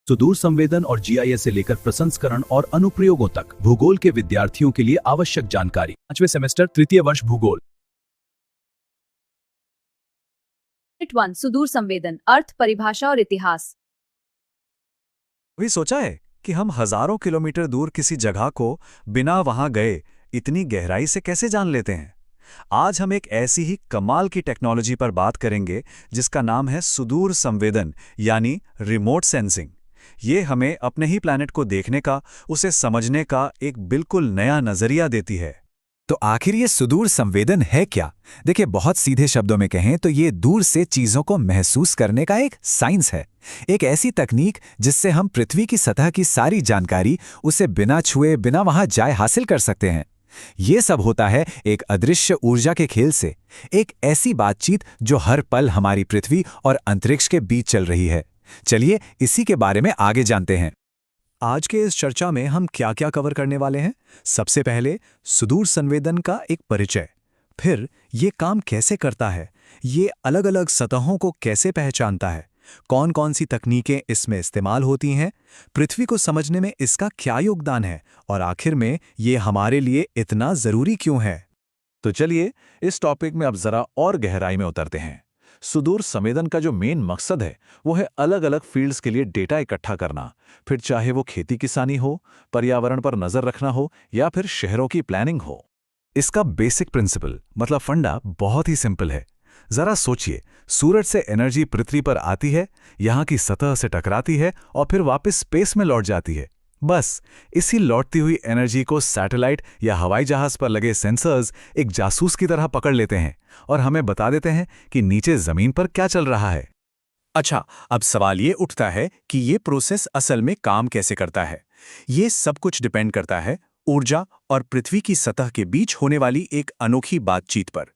सुदूर संवेदन और जीआईएस से लेकर प्रसंस्करण और अनुप्रयोगों तक भूगोल के विद्यार्थियों के लिए आवश्यक जानकारी। 5वें सेमेस्टर तृतीय वर्ष भूगोल। यूनिट 1 सुदूर संवेदन, अर्थ, परिभाषा और इतिहास। कभी सोचा है कि हम हजारों किलोमीटर दूर किसी जगह को बिना वहां गए इतनी गहराई से कैसे जान लेते हैं? आज हम एक ऐसी ही कमाल की टेक्नोलॉजी पर बात करेंगे जिसका नाम है सुदूर संवेदन यानी रिमोट सेंसिंग। ये हमें अपने ही प्लैनेट को देखने का, उसे समझने का एक बिल्कुल नया नजरिया देती है। तो आखिर ये सुदूर संवेदन है क्या? देखिए, बहुत सीधे शब्दों में कहें तो ये दूर से चीजों को महसूस करने का एक साइंस है। एक ऐसी तकनीक जिससे हम पृथ्वी की सतह की सारी जानकारी उसे बिना छुए, बिना वहां जाए हासिल कर सकते हैं। ये सब होता है एक अदृश्य ऊर्जा के खेल से, एक ऐसी बातचीत जो हर पल हमारी पृथ्वी और अंतरिक्ष के बीच चल रही है। चलिए इसी के बारे में आगे जानते हैं। आज के इस चर्चा में हम क्या क्या कवर करने वाले हैं? सबसे पहले सुदूर संवेदन का एक परिचय, फिर ये काम कैसे करता है, ये अलग अलग सतहों को कैसे पहचानता है, कौन कौन सी तकनीकें इसमें इस्तेमाल होती हैं, पृथ्वी को समझने में इसका क्या योगदान है, और आखिर में ये हमारे लिए इतना जरूरी क्यों है। तो चलिए इस टॉपिक में अब जरा और गहराई में उतरते हैं। सुदूर संवेदन का जो मेन मकसद है वो है अलग अलग फील्ड्स के लिए डेटा इकट्ठा करना, फिर चाहे वो खेती किसानी हो, पर्यावरण पर नजर रखना हो या फिर शहरों की प्लानिंग हो। इसका बेसिक प्रिंसिपल मतलब फंडा बहुत ही सिंपल है। जरा सोचिए, सूरज से एनर्जी पृथ्वी पर आती है, यहाँ की सतह से टकराती है और फिर वापस स्पेस में लौट जाती है। बस इसी लौटती हुई एनर्जी को सैटेलाइट या हवाई जहाज पर लगे सेंसर्स एक जासूस की तरह पकड़ लेते हैं और हमें बता देते हैं कि नीचे जमीन पर क्या चल रहा है। अच्छा, अब सवाल ये उठता है कि ये प्रोसेस असल में काम कैसे करता है। ये सब कुछ डिपेंड करता है ऊर्जा और पृथ्वी की सतह के बीच होने वाली एक अनोखी बातचीत पर।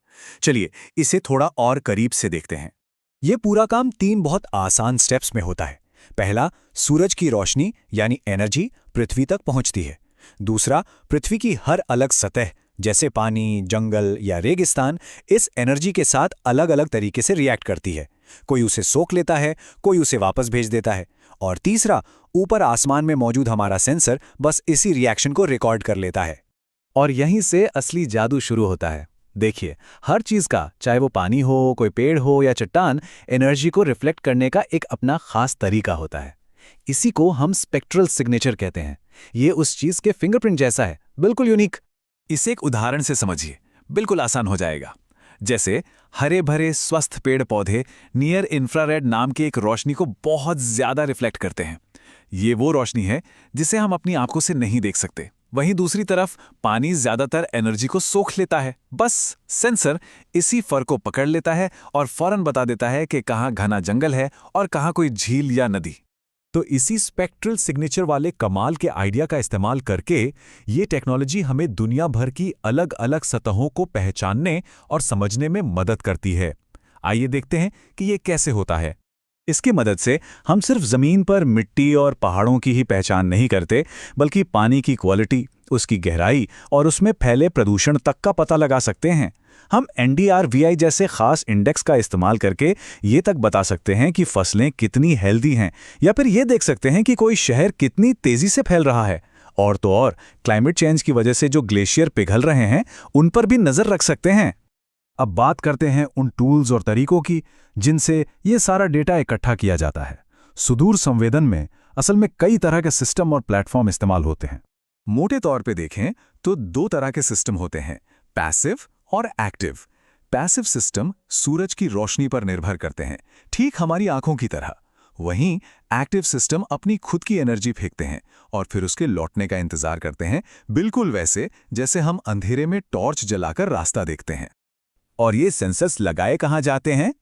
चलिए इसे थोड़ा और करीब से देखते हैं। ये पूरा काम 3 बहुत आसान स्टेप्स में होता है। पहला, सूरज की रोशनी यानी एनर्जी पृथ्वी तक पहुंचती है। दूसरा, पृथ्वी की हर अलग सतह जैसे पानी, जंगल या रेगिस्तान इस एनर्जी के साथ अलग अलग तरीके से रिएक्ट करती है। कोई उसे सोख लेता है, कोई उसे वापस भेज देता है। और तीसरा, ऊपर आसमान में मौजूद हमारा सेंसर बस इसी रिएक्शन को रिकॉर्ड कर लेता है। और यहीं से असली जादू शुरू होता है। देखिए, हर चीज का, चाहे वो पानी हो, कोई पेड़ हो या चट्टान, एनर्जी को रिफ्लेक्ट करने का एक अपना खास तरीका होता है। इसी को हम स्पेक्ट्रल सिग्नेचर कहते हैं। ये उस चीज के फिंगरप्रिंट जैसा है, बिल्कुल यूनिक। इसे एक उदाहरण से समझिए, बिल्कुल आसान हो जाएगा। जैसे हरे भरे स्वस्थ पेड़ पौधे नियर इंफ्रारेड नाम के एक रोशनी को बहुत ज्यादा रिफ्लेक्ट करते हैं। ये वो रोशनी है जिसे हम अपनी आंखों से नहीं देख सकते। वहीं दूसरी तरफ पानी ज्यादातर एनर्जी को सोख लेता है। बस सेंसर इसी फर्क को पकड़ लेता है और फौरन बता देता है कि कहाँ घना जंगल है और कहाँ कोई झील या नदी। तो इसी स्पेक्ट्रल सिग्नेचर वाले कमाल के आइडिया का इस्तेमाल करके ये टेक्नोलॉजी हमें दुनिया भर की अलग अलग सतहों को पहचानने और समझने में मदद करती है। आइए देखते हैं कि ये कैसे होता है। इसकी मदद से हम सिर्फ जमीन पर मिट्टी और पहाड़ों की ही पहचान नहीं करते, बल्कि पानी की क्वालिटी, उसकी गहराई और उसमें फैले प्रदूषण तक का पता लगा सकते हैं। हम NDRVI जैसे खास इंडेक्स का इस्तेमाल करके ये तक बता सकते हैं कि फसलें कितनी हेल्दी हैं, या फिर ये देख सकते हैं कि कोई शहर कितनी तेजी से फैल रहा है। और तो और क्लाइमेट चेंज की वजह से जो ग्लेशियर पिघल रहे हैं उन पर भी नजर रख सकते हैं। अब बात करते हैं उन टूल्स और तरीकों की जिनसे ये सारा डेटा इकट्ठा किया जाता है। सुदूर संवेदन में असल में कई तरह के सिस्टम और प्लेटफॉर्म इस्तेमाल होते हैं। मोटे तौर पे देखें तो 2 तरह के सिस्टम होते हैं, पैसिव और एक्टिव। पैसिव सिस्टम सूरज की रोशनी पर निर्भर करते हैं, ठीक हमारी आंखों की तरह। वहीं एक्टिव सिस्टम अपनी खुद की एनर्जी फेंकते हैं और फिर उसके लौटने का इंतजार करते हैं, बिल्कुल वैसे जैसे हम अंधेरे में टॉर्च जलाकर रास्ता देखते हैं। और ये सेंसर्स लगाए कहाँ जाते हैं?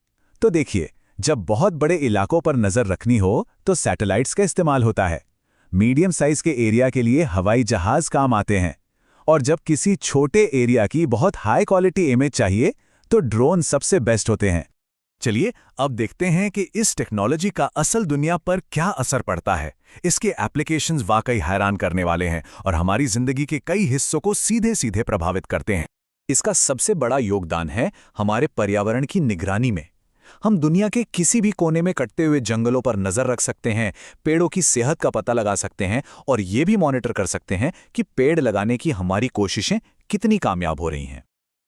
तो देखिए, जब बहुत बड़े इलाकों पर नजर रखनी हो तो सैटेलाइट्स का इस्तेमाल होता है। मीडियम साइज के एरिया के लिए हवाई जहाज काम आते हैं। और जब किसी छोटे एरिया की बहुत हाई क्वालिटी इमेज चाहिए तो ड्रोन सबसे बेस्ट होते हैं। चलिए अब देखते हैं कि इस टेक्नोलॉजी का असल दुनिया पर क्या असर पड़ता है। इसके एप्लीकेशंस वाकई हैरान करने वाले हैं और हमारी जिंदगी के कई हिस्सों को सीधे सीधे प्रभावित करते हैं। इसका सबसे बड़ा योगदान है हमारे पर्यावरण की निगरानी में। हम दुनिया के किसी भी कोने में कटते हुए जंगलों पर नजर रख सकते हैं, पेड़ों की सेहत का पता लगा सकते हैं और ये भी मॉनिटर कर सकते हैं कि पेड़ लगाने की हमारी कोशिशें कितनी कामयाब हो रही हैं।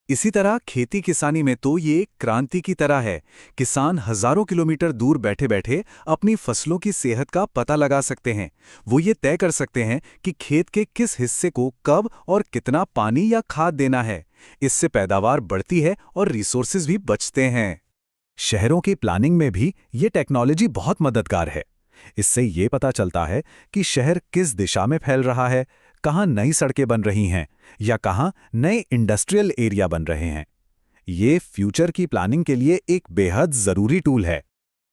इसी तरह खेती किसानी में तो ये एक क्रांति की तरह है। किसान हजारों किलोमीटर दूर बैठे बैठे अपनी फसलों की सेहत का पता लगा सकते हैं। वो ये तय कर सकते हैं कि खेत के किस हिस्से को कब और कितना पानी या खाद देना है। इससे पैदावार बढ़ती है और रिसोर्सेज भी बचते हैं। शहरों की प्लानिंग में भी ये टेक्नोलॉजी बहुत मददगार है। इससे ये पता चलता है कि शहर किस दिशा में फैल रहा है, कहाँ नई सड़कें बन रही हैं या कहाँ नए इंडस्ट्रियल एरिया बन रहे हैं। ये फ्यूचर की प्लानिंग के लिए एक बेहद ज़रूरी टूल है।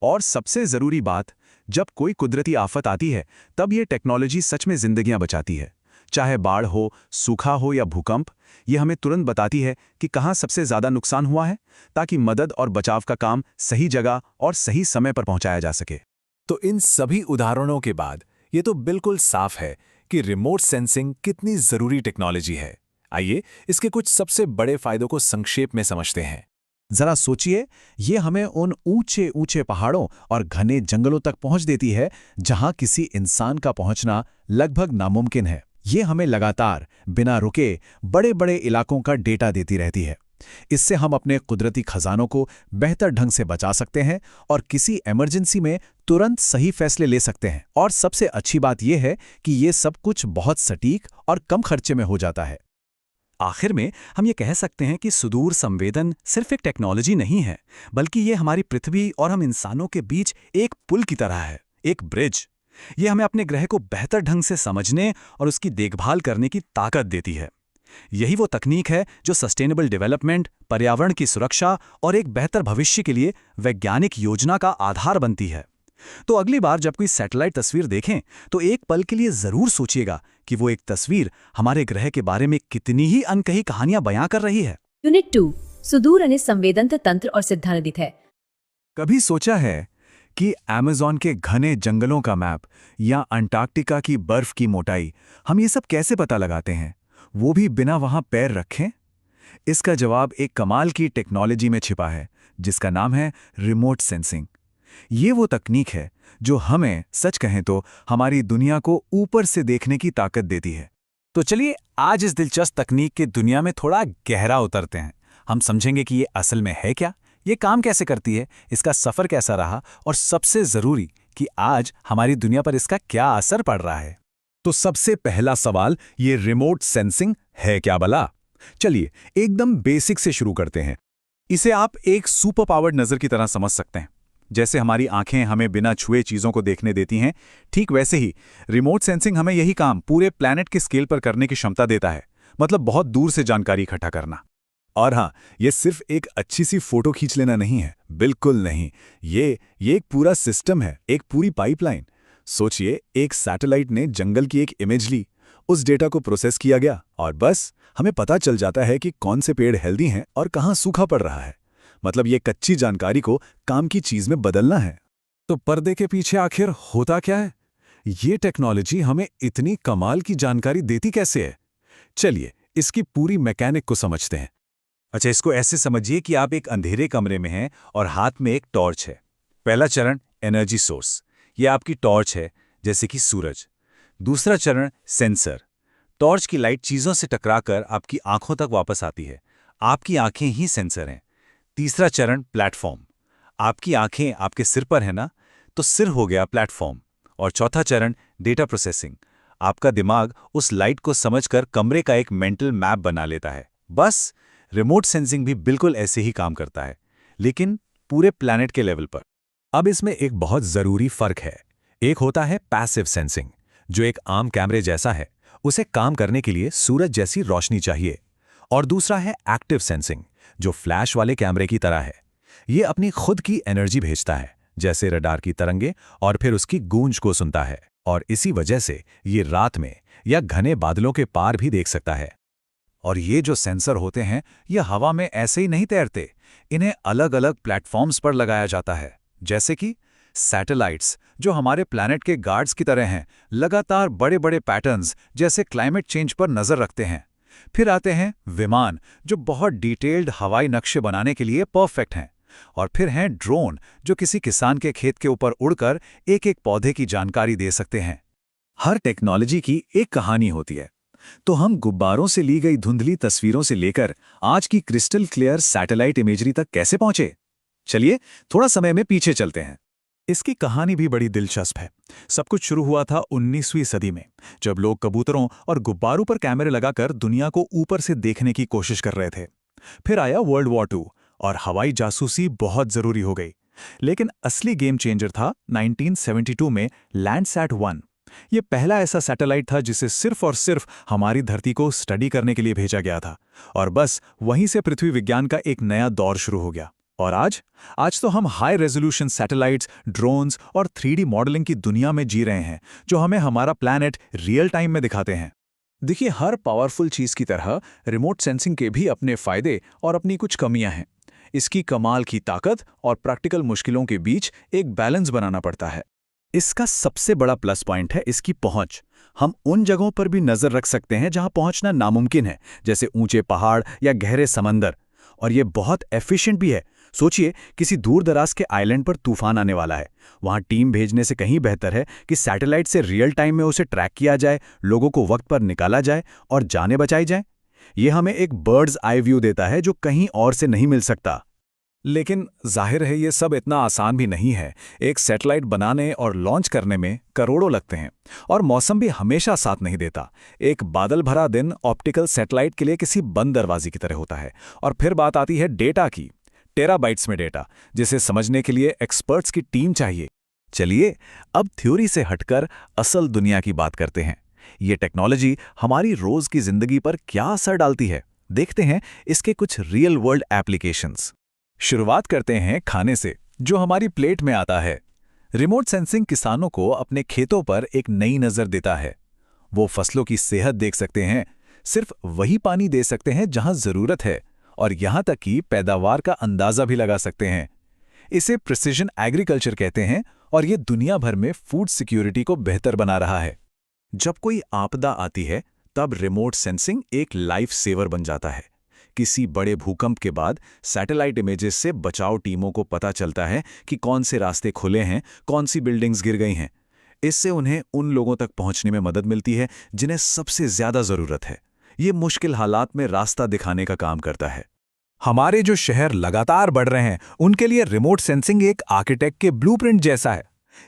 और सबसे ज़रूरी बात, जब कोई कुदरती आफत आती है तब ये टेक्नोलॉजी सच में जिंदगियां बचाती है। चाहे बाढ़ हो, सूखा हो या भूकंप, ये हमें तुरंत बताती है कि कहाँ सबसे ज़्यादा नुकसान हुआ है, ताकि मदद और बचाव का काम सही जगह और सही समय पर पहुंचाया जा सके। तो इन सभी उदाहरणों के बाद ये तो बिल्कुल साफ है कि रिमोट सेंसिंग कितनी ज़रूरी टेक्नोलॉजी है। आइए इसके कुछ सबसे बड़े फायदों को संक्षेप में समझते हैं। जरा सोचिए, ये हमें उन ऊंचे ऊंचे पहाड़ों और घने जंगलों तक पहुंच देती है जहां किसी इंसान का पहुंचना लगभग नामुमकिन है। ये हमें लगातार बिना रुके बड़े बड़े इलाकों का डेटा देती रहती है। इससे हम अपने कुदरती खजानों को बेहतर ढंग से बचा सकते हैं और किसी इमरजेंसी में तुरंत सही फैसले ले सकते हैं। और सबसे अच्छी बात यह है कि ये सब कुछ बहुत सटीक और कम खर्चे में हो जाता है। आखिर में हम ये कह सकते हैं कि सुदूर संवेदन सिर्फ एक टेक्नोलॉजी नहीं है, बल्कि ये हमारी पृथ्वी और हम इंसानों के बीच एक पुल की तरह है, एक ब्रिज। ये हमें अपने ग्रह को बेहतर ढंग से समझने और उसकी देखभाल करने की ताकत देती है। यही वो तकनीक है जो सस्टेनेबल डेवलपमेंट, पर्यावरण की सुरक्षा और एक बेहतर भविष्य के लिए वैज्ञानिक योजना का आधार बनती है। तो अगली बार जब कोई सैटेलाइट तस्वीर देखें तो एक पल के लिए जरूर सोचिएगा कि वो एक तस्वीर हमारे ग्रह के बारे में कितनी ही अनकही कहानियां बयां कर रही है। यूनिट 2 सुदूर અને संवेदन तंत्र और सिद्धांत है। कभी सोचा है कि अमेज़न के घने जंगलों का मैप या अंटार्कटिका की बर्फ की मोटाई हम ये सब कैसे पता लगाते हैं, वो भी बिना वहां पैर रखें? इसका जवाब एक कमाल की टेक्नोलॉजी में छिपा है जिसका नाम है रिमोट सेंसिंग। ये वो तकनीक है जो हमें, सच कहें तो, हमारी दुनिया को ऊपर से देखने की ताकत देती है। तो चलिए आज इस दिलचस्प तकनीक की दुनिया में थोड़ा गहरा उतरते हैं। हम समझेंगे कि ये असल में है क्या, ये काम कैसे करती है, इसका सफर कैसा रहा और सबसे जरूरी कि आज हमारी दुनिया पर इसका क्या असर पड़ रहा है। तो सबसे पहला सवाल, ये रिमोट सेंसिंग है क्या भला? चलिए एकदम बेसिक से शुरू करते हैं। इसे आप एक सुपर पावर्ड नजर की तरह समझ सकते हैं। जैसे हमारी आंखें हमें बिना छुए चीजों को देखने देती हैं, ठीक वैसे ही रिमोट सेंसिंग हमें यही काम पूरे प्लैनेट के स्केल पर करने की क्षमता देता है। मतलब बहुत दूर से जानकारी इकट्ठा करना। और हाँ, ये सिर्फ एक अच्छी सी फोटो खींच लेना नहीं है, बिल्कुल नहीं। ये एक पूरा सिस्टम है, एक पूरी पाइपलाइन। सोचिए, एक सैटेलाइट ने जंगल की एक इमेज ली, उस डेटा को प्रोसेस किया गया और बस हमें पता चल जाता है कि कौन से पेड़ हेल्दी हैं और कहाँ सूखा पड़ रहा है। मतलब ये कच्ची जानकारी को काम की चीज में बदलना है। तो पर्दे के पीछे आखिर होता क्या है? ये टेक्नोलॉजी हमें इतनी कमाल की जानकारी देती कैसे है? चलिए इसकी पूरी मैकेनिक को समझते हैं। अच्छा, इसको ऐसे समझिए कि आप एक अंधेरे कमरे में हैं और हाथ में एक टॉर्च है। पहला चरण एनर्जी सोर्स, ये आपकी टॉर्च है, जैसे कि सूरज। दूसरा चरण सेंसर, टॉर्च की लाइट चीजों से टकराकर आपकी आंखों तक वापस आती है, आपकी आंखें ही सेंसर हैं। तीसरा चरण प्लेटफॉर्म, आपकी आंखें आपके सिर पर है ना, तो सिर हो गया प्लेटफॉर्म। और चौथा चरण डेटा प्रोसेसिंग, आपका दिमाग उस लाइट को समझकर कमरे का एक मेंटल मैप बना लेता है। बस रिमोट सेंसिंग भी बिल्कुल ऐसे ही काम करता है, लेकिन पूरे प्लैनेट के लेवल पर। अब इसमें एक बहुत जरूरी फर्क है। एक होता है पैसिव सेंसिंग, जो एक आम कैमरे जैसा है, उसे काम करने के लिए सूरज जैसी रोशनी चाहिए। और दूसरा है एक्टिव सेंसिंग, जो फ्लैश वाले कैमरे की तरह है। ये अपनी खुद की एनर्जी भेजता है, जैसे रडार की तरंगे, और फिर उसकी गूंज को सुनता है। और इसी वजह से ये रात में या घने बादलों के पार भी देख सकता है। और ये जो सेंसर होते हैं, ये हवा में ऐसे ही नहीं तैरते, इन्हें अलग अलग प्लेटफॉर्म्स पर लगाया जाता है। जैसे कि सैटेलाइट्स, जो हमारे प्लैनेट के गार्ड्स की तरह हैं, लगातार बड़े बड़े पैटर्न्स जैसे क्लाइमेट चेंज पर नजर रखते हैं। फिर आते हैं विमान, जो बहुत डिटेल्ड हवाई नक्शे बनाने के लिए परफेक्ट हैं। और फिर हैं ड्रोन, जो किसी किसान के खेत के ऊपर उड़कर एक एक पौधे की जानकारी दे सकते हैं। हर टेक्नोलॉजी की एक कहानी होती है। तो हम गुब्बारों से ली गई धुंधली तस्वीरों से लेकर आज की क्रिस्टल क्लियर सैटेलाइट इमेजरी तक कैसे पहुंचे? चलिए थोड़ा समय में पीछे चलते हैं। इसकी कहानी भी बड़ी दिलचस्प है। सब कुछ शुरू हुआ था 19वीं सदी में, जब लोग कबूतरों और गुब्बारों पर कैमरे लगाकर दुनिया को ऊपर से देखने की कोशिश कर रहे थे। फिर आया वर्ल्ड वॉर 2 और हवाई जासूसी बहुत जरूरी हो गई। लेकिन असली गेम चेंजर था 1972 में लैंडसैट 1। ये पहला ऐसा सैटेलाइट था जिसे सिर्फ और सिर्फ हमारी धरती को स्टडी करने के लिए भेजा गया था, और बस वहीं से पृथ्वी विज्ञान का एक नया दौर शुरू हो गया। और आज तो हम हाई रेजोल्यूशन सैटेलाइट्स, ड्रोन्स और 3D मॉडलिंग की दुनिया में जी रहे हैं, जो हमें हमारा प्लैनेट रियल टाइम में दिखाते हैं। देखिए, हर पावरफुल चीज की तरह रिमोट सेंसिंग के भी अपने फायदे और अपनी कुछ कमियां हैं। इसकी कमाल की ताकत और प्रैक्टिकल मुश्किलों के बीच एक बैलेंस बनाना पड़ता है। इसका सबसे बड़ा प्लस पॉइंट है इसकी पहुंच। हम उन जगहों पर भी नजर रख सकते हैं जहां पहुंचना नामुमकिन है, जैसे ऊंचे पहाड़ या गहरे समंदर। और ये बहुत एफिशिएंट भी है। सोचिए, किसी दूर दराज के आइलैंड पर तूफान आने वाला है। वहां टीम भेजने से कहीं बेहतर है कि सैटेलाइट से रियल टाइम में उसे ट्रैक किया जाए, लोगों को वक्त पर निकाला जाए और जानें बचाई जाए। ये हमें एक बर्ड्स आई व्यू देता है जो कहीं और से नहीं मिल सकता। लेकिन जाहिर है ये सब इतना आसान भी नहीं है। एक सैटेलाइट बनाने और लॉन्च करने में करोड़ों लगते हैं, और मौसम भी हमेशा साथ नहीं देता। एक बादल भरा दिन ऑप्टिकल सैटेलाइट के लिए किसी बंद दरवाजे की तरह होता है। और फिर बात आती है डेटा की, टेराबाइट्स में डेटा, जिसे समझने के लिए एक्सपर्ट्स की टीम चाहिए। चलिए अब थ्योरी से हटकर असल दुनिया की बात करते हैं। ये टेक्नोलॉजी हमारी रोज की जिंदगी पर क्या असर डालती है, देखते हैं इसके कुछ रियल वर्ल्ड एप्लीकेशंस। शुरुआत करते हैं खाने से, जो हमारी प्लेट में आता है। रिमोट सेंसिंग किसानों को अपने खेतों पर एक नई नज़र देता है। वो फसलों की सेहत देख सकते हैं, सिर्फ वही पानी दे सकते हैं जहां जरूरत है, और यहां तक कि पैदावार का अंदाजा भी लगा सकते हैं। इसे प्रिसिजन एग्रीकल्चर कहते हैं, और ये दुनिया भर में फूड सिक्योरिटी को बेहतर बना रहा है। जब कोई आपदा आती है, तब रिमोट सेंसिंग एक लाइफ सेवर बन जाता है। किसी बड़े भूकंप के बाद सैटेलाइट इमेजेस से बचाव टीमों को पता चलता है कि कौन से रास्ते खुले हैं, कौन सी बिल्डिंग्स गिर गई हैं। इससे उन्हें उन लोगों तक पहुंचने में मदद मिलती है जिन्हें सबसे ज्यादा जरूरत है। ये मुश्किल हालात में रास्ता दिखाने का काम करता है। हमारे जो शहर लगातार बढ़ रहे हैं, उनके लिए रिमोट सेंसिंग एक आर्किटेक्ट के ब्लूप्रिंट जैसा है।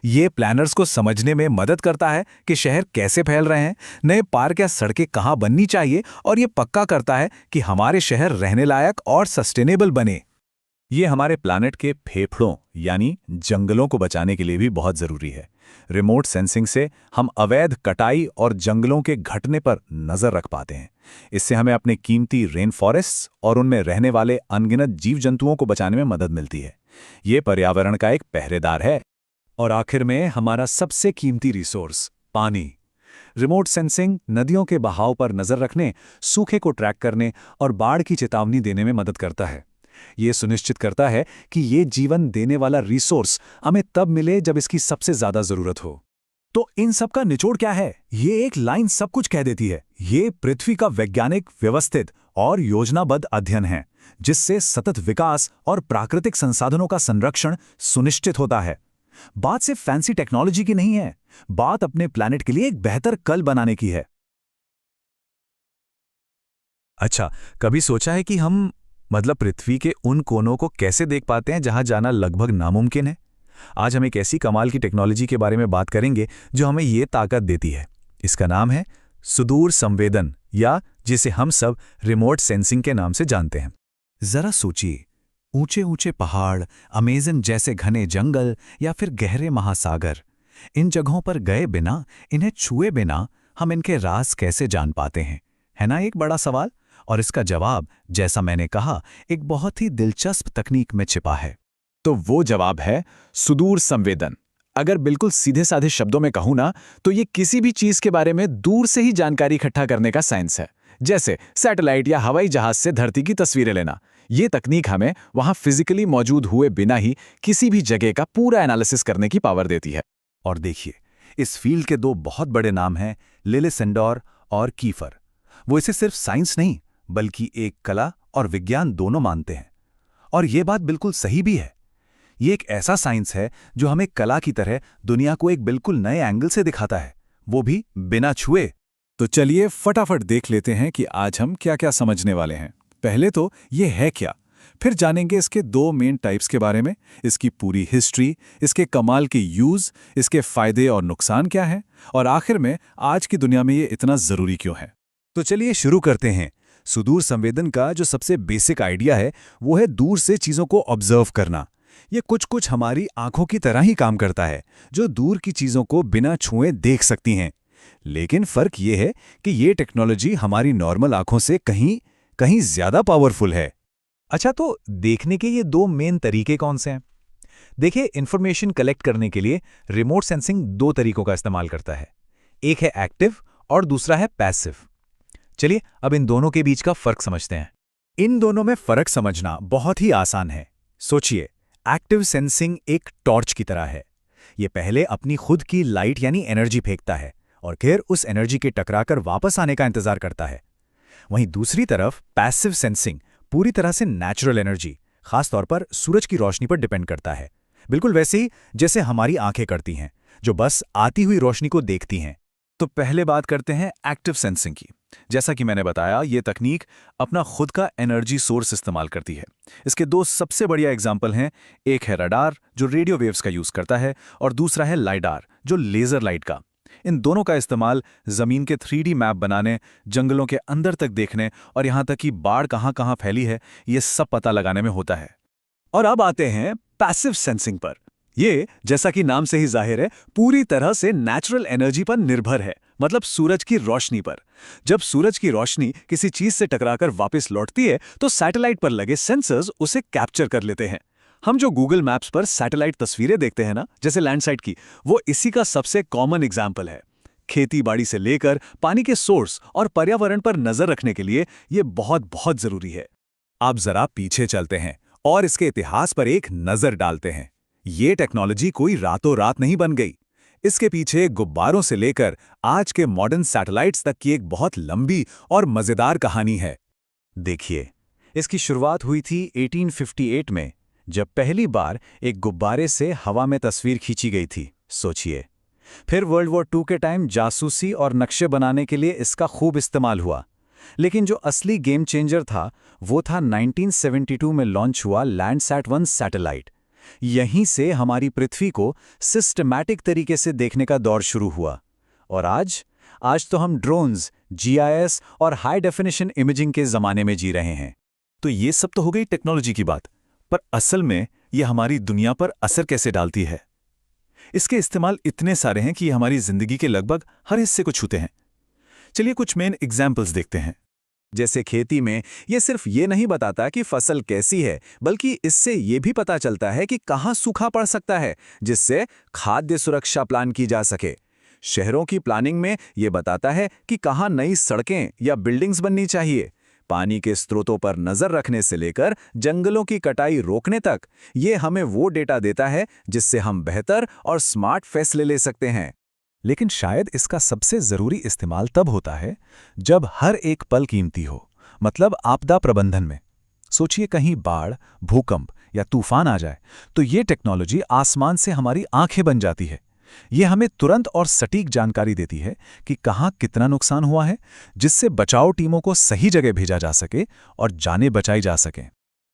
ये प्लानर्स को समझने में मदद करता है कि शहर कैसे फैल रहे हैं, नए पार्क या सड़कें कहाँ बननी चाहिए, और ये पक्का करता है कि हमारे शहर रहने लायक और सस्टेनेबल बने। ये हमारे प्लानेट के फेफड़ों यानी जंगलों को बचाने के लिए भी बहुत ज़रूरी है। रिमोट सेंसिंग से हम अवैध कटाई और जंगलों के घटने पर नज़र रख पाते हैं। इससे हमें अपने कीमती रेन फॉरेस्ट्स और उनमें रहने वाले अनगिनत जीव जंतुओं को बचाने में मदद मिलती है। ये पर्यावरण का एक पहरेदार है। और आखिर में हमारा सबसे कीमती रिसोर्स पानी। रिमोट सेंसिंग नदियों के बहाव पर नजर रखने, सूखे को ट्रैक करने और बाढ़ की चेतावनी देने में मदद करता है। ये सुनिश्चित करता है कि ये जीवन देने वाला रिसोर्स हमें तब मिले जब इसकी सबसे ज्यादा जरूरत हो। तो इन सब का निचोड़ क्या है? ये एक लाइन सब कुछ कह देती है। ये पृथ्वी का वैज्ञानिक, व्यवस्थित और योजनाबद्ध अध्ययन है, जिससे सतत विकास और प्राकृतिक संसाधनों का संरक्षण सुनिश्चित होता है। बात सिर्फ फैंसी टेक्नोलॉजी की नहीं है, बात अपने प्लैनेट के लिए एक बेहतर कल बनाने की है। अच्छा, कभी सोचा है कि हम पृथ्वी के उन कोनों को कैसे देख पाते हैं जहां जाना लगभग नामुमकिन है? आज हम एक ऐसी कमाल की टेक्नोलॉजी के बारे में बात करेंगे जो हमें ये ताकत देती है। इसका नाम है सुदूर संवेदन, या जिसे हम सब रिमोट सेंसिंग के नाम से जानते हैं। जरा सोचिए, ऊंचे ऊंचे पहाड़, अमेज़न जैसे घने जंगल या फिर गहरे महासागर, इन जगहों पर गए बिना, इन्हें छुए बिना हम इनके राज कैसे जान पाते हैं? है ना एक बड़ा सवाल। और इसका जवाब, जैसा मैंने कहा, एक बहुत ही दिलचस्प तकनीक में छिपा है। तो वो जवाब है सुदूर संवेदन। अगर बिल्कुल सीधे साधे शब्दों में कहूं ना, तो ये किसी भी चीज के बारे में दूर से ही जानकारी इकट्ठा करने का साइंस है। जैसे सैटेलाइट या हवाई जहाज से धरती की तस्वीरें लेना। ये तकनीक हमें वहां फिजिकली मौजूद हुए बिना ही किसी भी जगह का पूरा एनालिसिस करने की पावर देती है। और देखिए, इस फील्ड के दो बहुत बड़े नाम हैं, लिली सेंडोर और कीफर। वो इसे सिर्फ साइंस नहीं, बल्कि एक कला और विज्ञान दोनों मानते हैं। और ये बात बिल्कुल सही भी है। ये एक ऐसा साइंस है जो हमें कला की तरह दुनिया को एक बिल्कुल नए एंगल से दिखाता है, वो भी बिना छुए। तो चलिए फटाफट देख लेते हैं कि आज हम क्या क्या समझने वाले हैं। पहले तो ये है क्या, फिर जानेंगे इसके 2 मेन टाइप्स के बारे में, इसकी पूरी हिस्ट्री, इसके कमाल के यूज, इसके फायदे और नुकसान क्या हैं, और आखिर में आज की दुनिया में ये इतना जरूरी क्यों है। तो चलिए शुरू करते हैं। सुदूर संवेदन का जो सबसे बेसिक आइडिया है वो है दूर से चीजों को ऑब्जर्व करना। ये कुछ हमारी आंखों की तरह ही काम करता है, जो दूर की चीजों को बिना छुए देख सकती हैं। लेकिन फर्क ये है कि ये टेक्नोलॉजी हमारी नॉर्मल आंखों से कहीं ज्यादा पावरफुल है। अच्छा, तो देखने के ये 2 मेन तरीके कौन से हैं? देखिए, इंफॉर्मेशन कलेक्ट करने के लिए रिमोट सेंसिंग 2 तरीकों का इस्तेमाल करता है। एक है एक्टिव और दूसरा है पैसिव। चलिए अब इन दोनों के बीच का फर्क समझते हैं। इन दोनों में फर्क समझना बहुत ही आसान है। सोचिए, एक्टिव सेंसिंग एक टॉर्च की तरह है। ये पहले अपनी खुद की लाइट यानी एनर्जी फेंकता है और फिर उस एनर्जी के टकराकर वापस आने का इंतजार करता है। वहीं दूसरी तरफ पैसिव सेंसिंग पूरी तरह से नेचुरल एनर्जी, खासतौर पर सूरज की रोशनी पर डिपेंड करता है, बिल्कुल वैसे ही जैसे हमारी आंखें करती हैं, जो बस आती हुई रोशनी को देखती हैं। तो पहले बात करते हैं एक्टिव सेंसिंग की। जैसा कि मैंने बताया, ये तकनीक अपना खुद का एनर्जी सोर्स इस्तेमाल करती है। इसके 2 सबसे बढ़िया एग्जाम्पल हैं। एक है रडार, जो रेडियो वेव्स का यूज करता है, और दूसरा है लाइडार, जो लेजर लाइट का। इन दोनों का इस्तेमाल जमीन के 3D मैप बनाने, जंगलों के अंदर तक देखने और यहां तक कि बाढ़ कहां फैली है, ये सब पता लगाने में होता है। और अब आते हैं पैसिव सेंसिंग पर। ये, जैसा कि नाम से ही जाहिर है, पूरी तरह से नेचुरल एनर्जी पर निर्भर है, मतलब सूरज की रोशनी पर। जब सूरज की रोशनी किसी चीज से टकराकर वापस लौटती है तो सैटेलाइट पर लगे सेंसर्स उसे कैप्चर कर लेते हैं। हम जो गूगल मैप्स पर सैटेलाइट तस्वीरें देखते हैं ना, जैसे लैंडसाइट की, वो इसी का सबसे कॉमन एग्जाम्पल है। खेती बाड़ी से लेकर पानी के सोर्स और पर्यावरण पर नजर रखने के लिए ये बहुत जरूरी है। अब जरा पीछे चलते हैं और इसके इतिहास पर एक नजर डालते हैं। ये टेक्नोलॉजी कोई रातों रात नहीं बन गई। इसके पीछे गुब्बारों से लेकर आज के मॉडर्न सैटेलाइट्स तक की एक बहुत लंबी और मजेदार कहानी है। देखिए, इसकी शुरुआत हुई थी 1858 में, जब पहली बार एक गुब्बारे से हवा में तस्वीर खींची गई थी। सोचिए। फिर वर्ल्ड वॉर 2 के टाइम जासूसी और नक्शे बनाने के लिए इसका खूब इस्तेमाल हुआ। लेकिन जो असली गेम चेंजर था वो था 1972 में लॉन्च हुआ लैंडसैट-1 सैटेलाइट। यहीं से हमारी पृथ्वी को सिस्टमैटिक तरीके से देखने का दौर शुरू हुआ। और आज तो हम ड्रोन्स, GIS और हाई डेफिनेशन इमेजिंग के जमाने में जी रहे हैं। तो ये सब तो हो गई टेक्नोलॉजी की बात, पर असल में ये हमारी दुनिया पर असर कैसे डालती है? इसके इस्तेमाल इतने सारे हैं कि ये हमारी जिंदगी के लगभग हर हिस्से को छूते हैं। चलिए कुछ मेन एग्जाम्पल्स देखते हैं। जैसे खेती में ये सिर्फ ये नहीं बताता कि फसल कैसी है, बल्कि इससे ये भी पता चलता है कि कहाँ सूखा पड़ सकता है, जिससे खाद्य सुरक्षा प्लान की जा सके। शहरों की प्लानिंग में ये बताता है कि कहाँ नई सड़कें या बिल्डिंग्स बननी चाहिए। पानी के स्रोतों पर नजर रखने से लेकर जंगलों की कटाई रोकने तक, ये हमें वो डेटा देता है जिससे हम बेहतर और स्मार्ट फैसले ले सकते हैं। लेकिन शायद इसका सबसे जरूरी इस्तेमाल तब होता है जब हर एक पल कीमती हो, मतलब आपदा प्रबंधन में। सोचिए, कहीं बाढ़, भूकंप या तूफान आ जाए तो ये टेक्नोलॉजी आसमान से हमारी आंखें बन जाती है। ये हमें तुरंत और सटीक जानकारी देती है कि कहाँ कितना नुकसान हुआ है, जिससे बचाव टीमों को सही जगह भेजा जा सके और जानें बचाई जा सकें।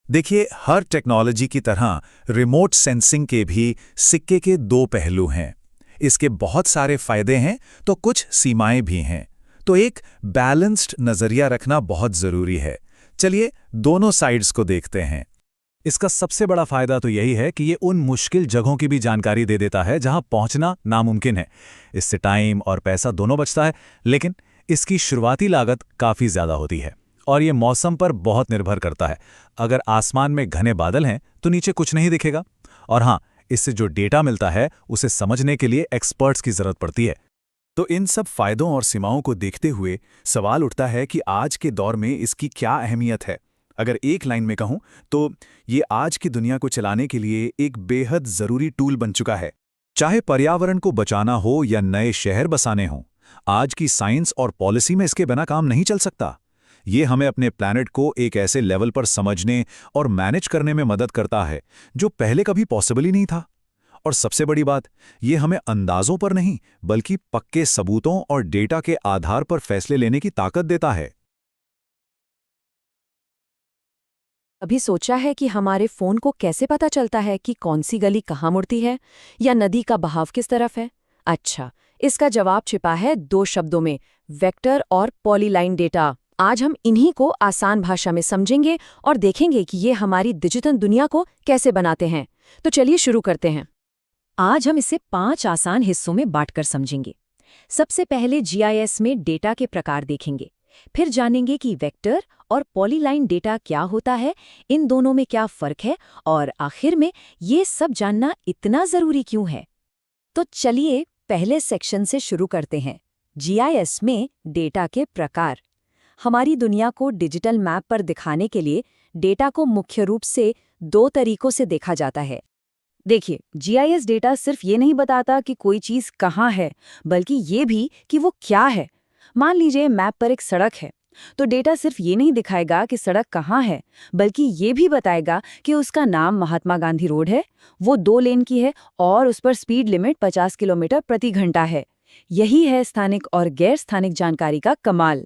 देखिए, हर टेक्नोलॉजी की तरह रिमोट सेंसिंग के भी सिक्के के 2 पहलू हैं। इसके बहुत सारे फायदे हैं तो कुछ सीमाएं भी हैं। तो एक बैलेंस्ड नजरिया रखना बहुत जरूरी है। चलिए दोनों साइड्स को देखते हैं। इसका सबसे बड़ा फायदा तो यही है कि ये उन मुश्किल जगहों की भी जानकारी दे देता है जहां पहुंचना नामुमकिन है। इससे टाइम और पैसा दोनों बचता है, लेकिन इसकी शुरुआती लागत काफ़ी ज़्यादा होती है और ये मौसम पर बहुत निर्भर करता है। अगर आसमान में घने बादल हैं तो नीचे कुछ नहीं दिखेगा, और हाँ, इससे जो डेटा मिलता है उसे समझने के लिए एक्सपर्ट्स की ज़रूरत पड़ती है। तो इन सब फायदों और सीमाओं को देखते हुए सवाल उठता है कि आज के दौर में इसकी क्या अहमियत है। अगर एक लाइन में कहूं तो ये आज की दुनिया को चलाने के लिए एक बेहद ज़रूरी टूल बन चुका है। चाहे पर्यावरण को बचाना हो या नए शहर बसाने हों, आज की साइंस और पॉलिसी में इसके बिना काम नहीं चल सकता। ये हमें अपने प्लैनेट को एक ऐसे लेवल पर समझने और मैनेज करने में मदद करता है जो पहले कभी पॉसिबल ही नहीं था। और सबसे बड़ी बात, ये हमें अंदाजों पर नहीं बल्कि पक्के सबूतों और डेटा के आधार पर फैसले लेने की ताकत देता है। अभी सोचा है कि हमारे फोन को कैसे पता चलता है कि कौन सी गली कहाँ मुड़ती है या नदी का बहाव किस तरफ है? अच्छा, इसका जवाब छिपा है 2 शब्दों में, वेक्टर और पॉलीलाइन डेटा। आज हम इन्हीं को आसान भाषा में समझेंगे और देखेंगे कि ये हमारी डिजिटल दुनिया को कैसे बनाते हैं। तो चलिए शुरू करते हैं। आज हम इसे 5 आसान हिस्सों में बांटकर समझेंगे। सबसे पहले जीआईएस में डेटा के प्रकार देखेंगे, फिर जानेंगे कि वेक्टर और पॉलीलाइन डेटा क्या होता है, इन दोनों में क्या फर्क है, और आखिर में ये सब जानना इतना जरूरी क्यों है। तो चलिए पहले सेक्शन से शुरू करते हैं। जीआईएस में डेटा के प्रकार। हमारी दुनिया को डिजिटल मैप पर दिखाने के लिए डेटा को मुख्य रूप से 2 तरीकों से देखा जाता है। देखिए, जीआईएस डेटा सिर्फ ये नहीं बताता कि कोई चीज़ कहाँ है, बल्कि ये भी कि वो क्या है। मान लीजिए मैप पर एक सड़क है, तो डेटा सिर्फ ये नहीं दिखाएगा कि सड़क कहाँ है, बल्कि ये भी बताएगा कि उसका नाम महात्मा गांधी रोड है, वो 2 लेन की है और उस पर स्पीड लिमिट 50 किलोमीटर प्रति घंटा है। यही है स्थानिक और गैर स्थानिक जानकारी का कमाल।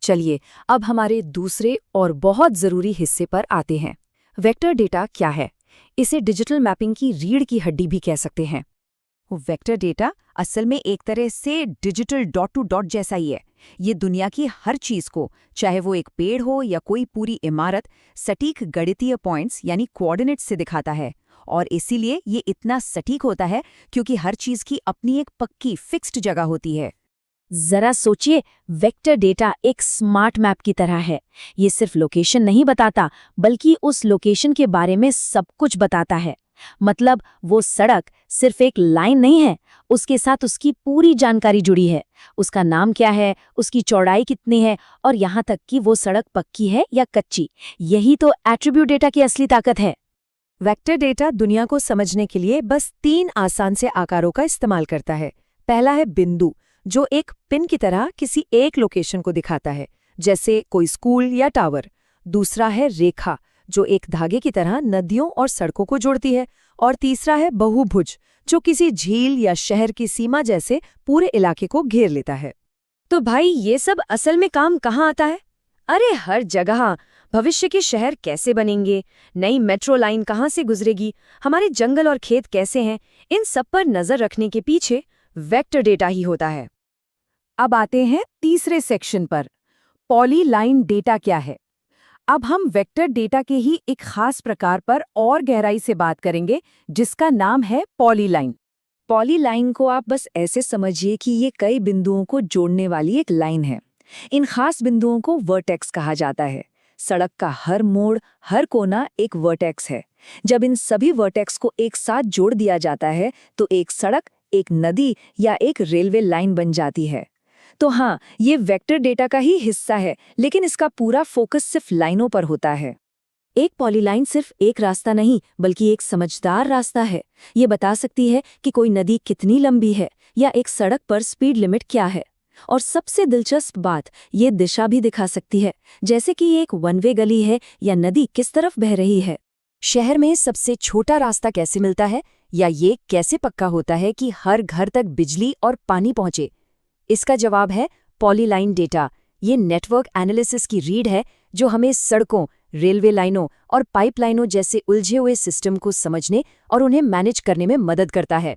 चलिए अब हमारे दूसरे और बहुत ज़रूरी हिस्से पर आते हैं। वेक्टर डेटा क्या है? इसे डिजिटल मैपिंग की रीढ़ की हड्डी भी कह सकते हैं। वेक्टर डेटा असल में एक तरह से डिजिटल डॉट टू डॉट जैसा ही है। ये दुनिया की हर चीज़ को, चाहे वो एक पेड़ हो या कोई पूरी इमारत, सटीक गणितीय पॉइंट्स यानी कोऑर्डिनेट्स से दिखाता है। और इसीलिए ये इतना सटीक होता है क्योंकि हर चीज़ की अपनी एक पक्की फिक्स्ड जगह होती है। जरा सोचिए, वेक्टर डेटा एक स्मार्ट मैप की तरह है। ये सिर्फ लोकेशन नहीं बताता, बल्कि उस लोकेशन के बारे में सब कुछ बताता है। मतलब वो सड़क सिर्फ एक लाइन नहीं है, उसके साथ उसकी पूरी जानकारी जुड़ी है। उसका नाम क्या है, उसकी चौड़ाई कितनी है, और यहाँ तक कि वो सड़क पक्की है या कच्ची। यही तो एट्रीब्यूट डेटा की असली ताकत है। वेक्टर डेटा दुनिया को समझने के लिए बस 3 आसान से आकारों का इस्तेमाल करता है। पहला है बिंदु, जो एक पिन की तरह किसी एक लोकेशन को दिखाता है, जैसे कोई स्कूल या टावर। दूसरा है रेखा, जो एक धागे की तरह नदियों और सड़कों को जोड़ती है। और तीसरा है बहुभुज, जो किसी झील या शहर की सीमा जैसे पूरे इलाके को घेर लेता है। तो भाई, ये सब असल में काम कहाँ आता है? अरे हर जगह। भविष्य के शहर कैसे बनेंगे, नई मेट्रो लाइन कहाँ से गुजरेगी, हमारे जंगल और खेत कैसे हैं, इन सब पर नजर रखने के पीछे वेक्टर डेटा ही होता है। अब आते हैं तीसरे सेक्शन पर, पॉलीलाइन डेटा क्या है। अब हम वेक्टर डेटा के ही एक खास प्रकार पर और गहराई से बात करेंगे, जिसका नाम है पॉलीलाइन। पॉलीलाइन को आप बस ऐसे समझिए कि ये कई बिंदुओं को जोड़ने वाली एक लाइन है। इन खास बिंदुओं को वर्टेक्स कहा जाता है। सड़क का हर मोड़, हर कोना एक वर्टेक्स है। जब इन सभी वर्टेक्स को एक साथ जोड़ दिया जाता है तो एक सड़क, एक नदी या एक रेलवे लाइन बन जाती है। तो हाँ, ये वेक्टर डेटा का ही हिस्सा है, लेकिन इसका पूरा फोकस सिर्फ लाइनों पर होता है। एक पॉलीलाइन सिर्फ एक रास्ता नहीं, बल्कि एक समझदार रास्ता है। ये बता सकती है कि कोई नदी कितनी लंबी है या एक सड़क पर स्पीड लिमिट क्या है। और सबसे दिलचस्प बात, ये दिशा भी दिखा सकती है, जैसे कि एक वन वे गली है या नदी किस तरफ बह रही है। शहर में सबसे छोटा रास्ता कैसे मिलता है, या ये कैसे पक्का होता है कि हर घर तक बिजली और पानी पहुंचे? इसका जवाब है पॉलीलाइन डेटा। ये नेटवर्क एनालिसिस की रीढ़ है जो हमें सड़कों, रेलवे लाइनों और पाइपलाइनों जैसे उलझे हुए सिस्टम को समझने और उन्हें मैनेज करने में मदद करता है।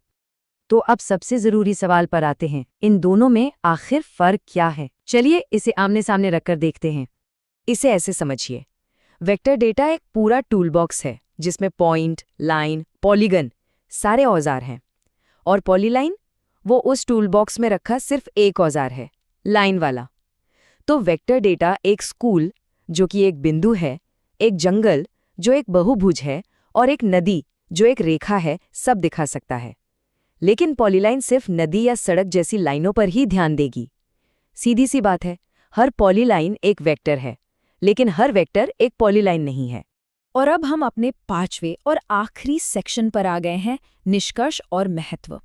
तो अब सबसे जरूरी सवाल पर आते हैं, इन दोनों में आखिर फर्क क्या है? चलिए इसे आमने सामने रखकर देखते हैं। इसे ऐसे समझिए, वेक्टर डेटा एक पूरा टूलबॉक्स है जिसमें पॉइंट, लाइन, पॉलीगन सारे औजार हैं। और पॉलीलाइन, वो उस टूलबॉक्स में रखा सिर्फ एक औजार है, लाइन वाला। तो वेक्टर डेटा एक स्कूल, जो कि एक बिंदु है, एक जंगल, जो एक बहुभुज है, और एक नदी, जो एक रेखा है, सब दिखा सकता है। लेकिन पॉलीलाइन सिर्फ नदी या सड़क जैसी लाइनों पर ही ध्यान देगी। सीधी सी बात है, हर पॉलीलाइन एक वेक्टर है, लेकिन हर वेक्टर एक पॉलीलाइन नहीं है। और अब हम अपने 5वें और आखिरी सेक्शन पर आ गए हैं, निष्कर्ष और महत्व।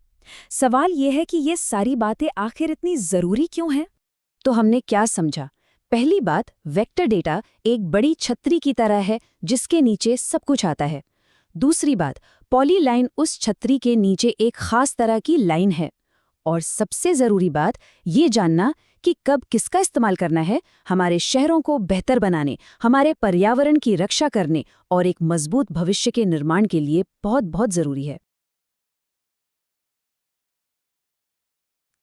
सवाल यह है कि ये सारी बातें आखिर इतनी जरूरी क्यों हैं? तो हमने क्या समझा? पहली बात, वेक्टर डेटा एक बड़ी छतरी की तरह है जिसके नीचे सब कुछ आता है। दूसरी बात, पॉलीलाइन उस छतरी के नीचे एक खास तरह की लाइन है। और सबसे ज़रूरी बात, ये जानना कि कब किसका इस्तेमाल करना है, हमारे शहरों को बेहतर बनाने, हमारे पर्यावरण की रक्षा करने और एक मजबूत भविष्य के निर्माण के लिए बहुत बहुत ज़रूरी है।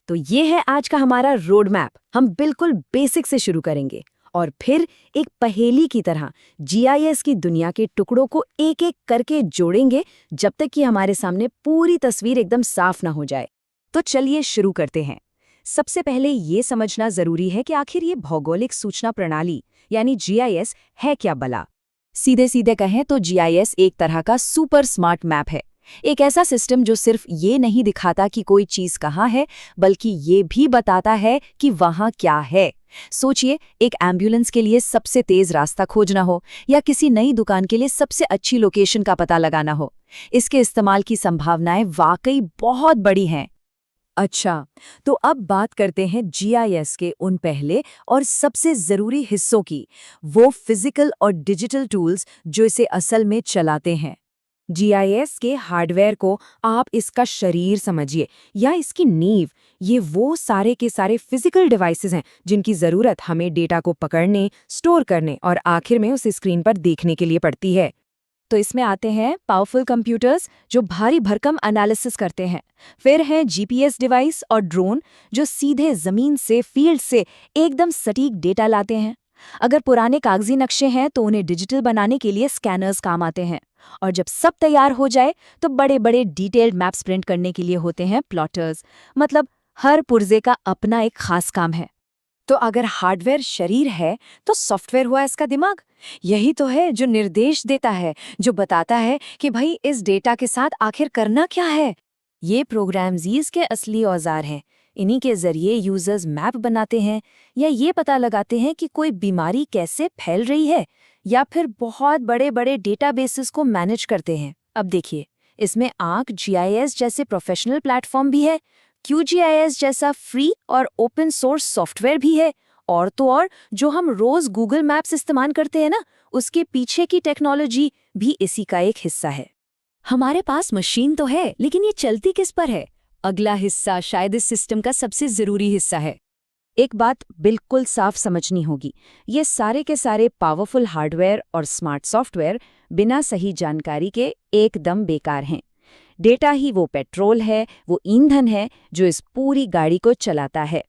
तो ये है आज का हमारा रोड मैप। हम बिल्कुल बेसिक से शुरू करेंगे और फिर एक पहेली की तरह जीआईएस की दुनिया के टुकड़ों को एक एक करके जोड़ेंगे जब तक कि हमारे सामने पूरी तस्वीर एकदम साफ ना हो जाए। तो चलिए शुरू करते हैं। सबसे पहले ये समझना जरूरी है कि आखिर ये भौगोलिक सूचना प्रणाली यानी जीआईएस है क्या भला। सीधे सीधे कहें तो जीआईएस एक तरह का सुपर स्मार्ट मैप है। एक ऐसा सिस्टम जो सिर्फ ये नहीं दिखाता कि कोई चीज कहाँ है, बल्कि ये भी बताता है कि वहाँ क्या है। सोचिए, एक एम्बुलेंस के लिए सबसे तेज रास्ता खोजना हो या किसी नई दुकान के लिए सबसे अच्छी लोकेशन का पता लगाना हो। इसके इस्तेमाल की संभावनाएं वाकई बहुत बड़ी हैं। अच्छा, तो अब बात करते हैं जीआईएस के उन पहले और सबसे ज़रूरी हिस्सों की, वो फिजिकल और डिजिटल टूल्स जो इसे असल में चलाते हैं। जीआईएस के हार्डवेयर को आप इसका शरीर समझिए या इसकी नींव। ये वो सारे के सारे फिजिकल डिवाइसेस हैं जिनकी ज़रूरत हमें डेटा को पकड़ने, स्टोर करने और आखिर में उस स्क्रीन पर देखने के लिए पड़ती है। तो इसमें आते हैं पावरफुल कंप्यूटर्स जो भारी भरकम एनालिसिस करते हैं। फिर हैं जीपीएस डिवाइस और ड्रोन जो सीधे ज़मीन से, फील्ड से एकदम सटीक डेटा लाते हैं। अगर पुराने कागजी नक्शे हैं तो उन्हें डिजिटल बनाने के लिए स्कैनर्स काम आते हैं। और जब सब तैयार हो जाए तो बड़े बड़े डिटेल्ड मैप्स प्रिंट करने के लिए होते हैं प्लॉटर्स। मतलब हर पुर्जे का अपना एक खास काम है। तो अगर हार्डवेयर शरीर है तो सॉफ्टवेयर हुआ इसका दिमाग। यही तो है जो निर्देश देता है, जो बताता है कि भाई इस डेटा के साथ आखिर करना क्या है। ये प्रोग्राम्स इसके असली औजार हैं। इन्हीं के जरिए यूजर्स मैप बनाते हैं या ये पता लगाते हैं कि कोई बीमारी कैसे फैल रही है, या फिर बहुत बड़े बड़े डेटाबेसेस को मैनेज करते हैं। अब देखिए, इसमें ArcGIS जैसे प्रोफेशनल प्लेटफॉर्म भी है, QGIS जैसा फ्री और ओपन सोर्स सॉफ्टवेयर भी है, और तो और जो हम रोज गूगल मैप्स इस्तेमाल करते हैं ना, उसके पीछे की टेक्नोलॉजी भी इसी का एक हिस्सा है। हमारे पास मशीन तो है, लेकिन ये चलती किस पर है? अगला हिस्सा शायद इस सिस्टम का सबसे जरूरी हिस्सा है। एक बात बिल्कुल साफ समझनी होगी, ये सारे के सारे पावरफुल हार्डवेयर और स्मार्ट सॉफ्टवेयर बिना सही जानकारी के एकदम बेकार हैं। डेटा ही वो पेट्रोल है, वो ईंधन है जो इस पूरी गाड़ी को चलाता है।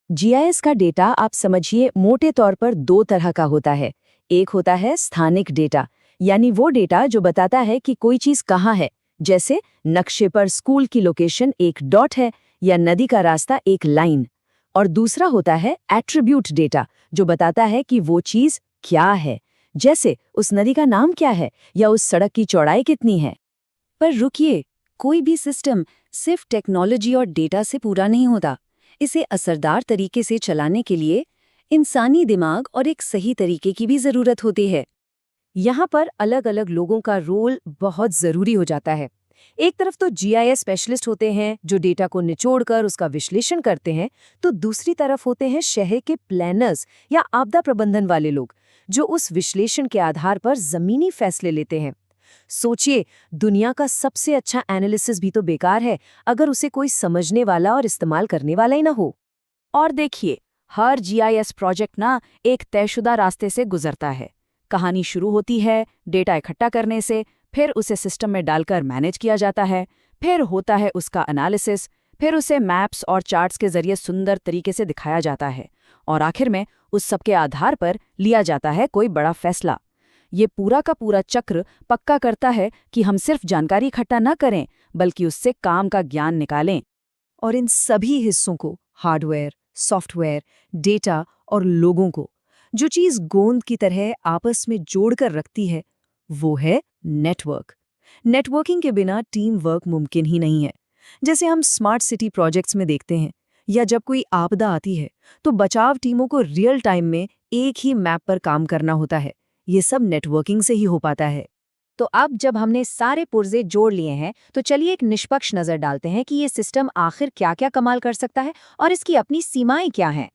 जीआईएस का डेटा आप समझिए मोटे तौर पर दो तरह का होता है। एक होता है स्थानिक डेटा, यानी वो डेटा जो बताता है कि कोई चीज़ कहाँ है, जैसे नक्शे पर स्कूल की लोकेशन एक डॉट है या नदी का रास्ता एक लाइन। और दूसरा होता है एट्रीब्यूट डेटा, जो बताता है कि वो चीज़ क्या है, जैसे उस नदी का नाम क्या है या उस सड़क की चौड़ाई कितनी है। पर रुकिए, कोई भी सिस्टम सिर्फ टेक्नोलॉजी और डेटा से पूरा नहीं होता। इसे असरदार तरीके से चलाने के लिए इंसानी दिमाग और एक सही तरीके की भी ज़रूरत होती है। यहाँ पर अलग अलग लोगों का रोल बहुत ज़रूरी हो जाता है। एक तरफ तो जीआईएस स्पेशलिस्ट होते हैं जो डेटा को निचोड़कर उसका विश्लेषण करते हैं, तो दूसरी तरफ होते हैं शहर के प्लानर्स या आपदा प्रबंधन वाले लोग जो उस विश्लेषण के आधार पर ज़मीनी फैसले लेते हैं। सोचिए, दुनिया का सबसे अच्छा एनालिसिस भी तो बेकार है अगर उसे कोई समझने वाला और इस्तेमाल करने वाला ही ना हो। और देखिए, हर जीआईएस प्रोजेक्ट ना एक तयशुदा रास्ते से गुजरता है। कहानी शुरू होती है डेटा इकट्ठा करने से, फिर उसे सिस्टम में डालकर मैनेज किया जाता है, फिर होता है उसका एनालिसिस, फिर उसे मैप्स और चार्ट्स के जरिए सुंदर तरीके से दिखाया जाता है, और आखिर में उस सब के आधार पर लिया जाता है कोई बड़ा फैसला। ये पूरा का पूरा चक्र पक्का करता है कि हम सिर्फ जानकारी इकट्ठा न करें, बल्कि उससे काम का ज्ञान निकालें। और इन सभी हिस्सों को, हार्डवेयर, सॉफ्टवेयर, डेटा और लोगों को, जो चीज़ गोंद की तरह आपस में जोड़कर रखती है, वो है नेटवर्क। नेटवर्किंग के बिना टीम वर्क मुमकिन ही नहीं है। जैसे हम स्मार्ट सिटी प्रोजेक्ट्स में देखते हैं, या जब कोई आपदा आती है तो बचाव टीमों को रियल टाइम में एक ही मैप पर काम करना होता है। ये सब नेटवर्किंग से ही हो पाता है। तो अब जब हमने सारे पुर्जे जोड़ लिए हैं, तो चलिए एक निष्पक्ष नज़र डालते हैं कि ये सिस्टम आखिर क्या क्या कमाल कर सकता है और इसकी अपनी सीमाएं क्या हैं।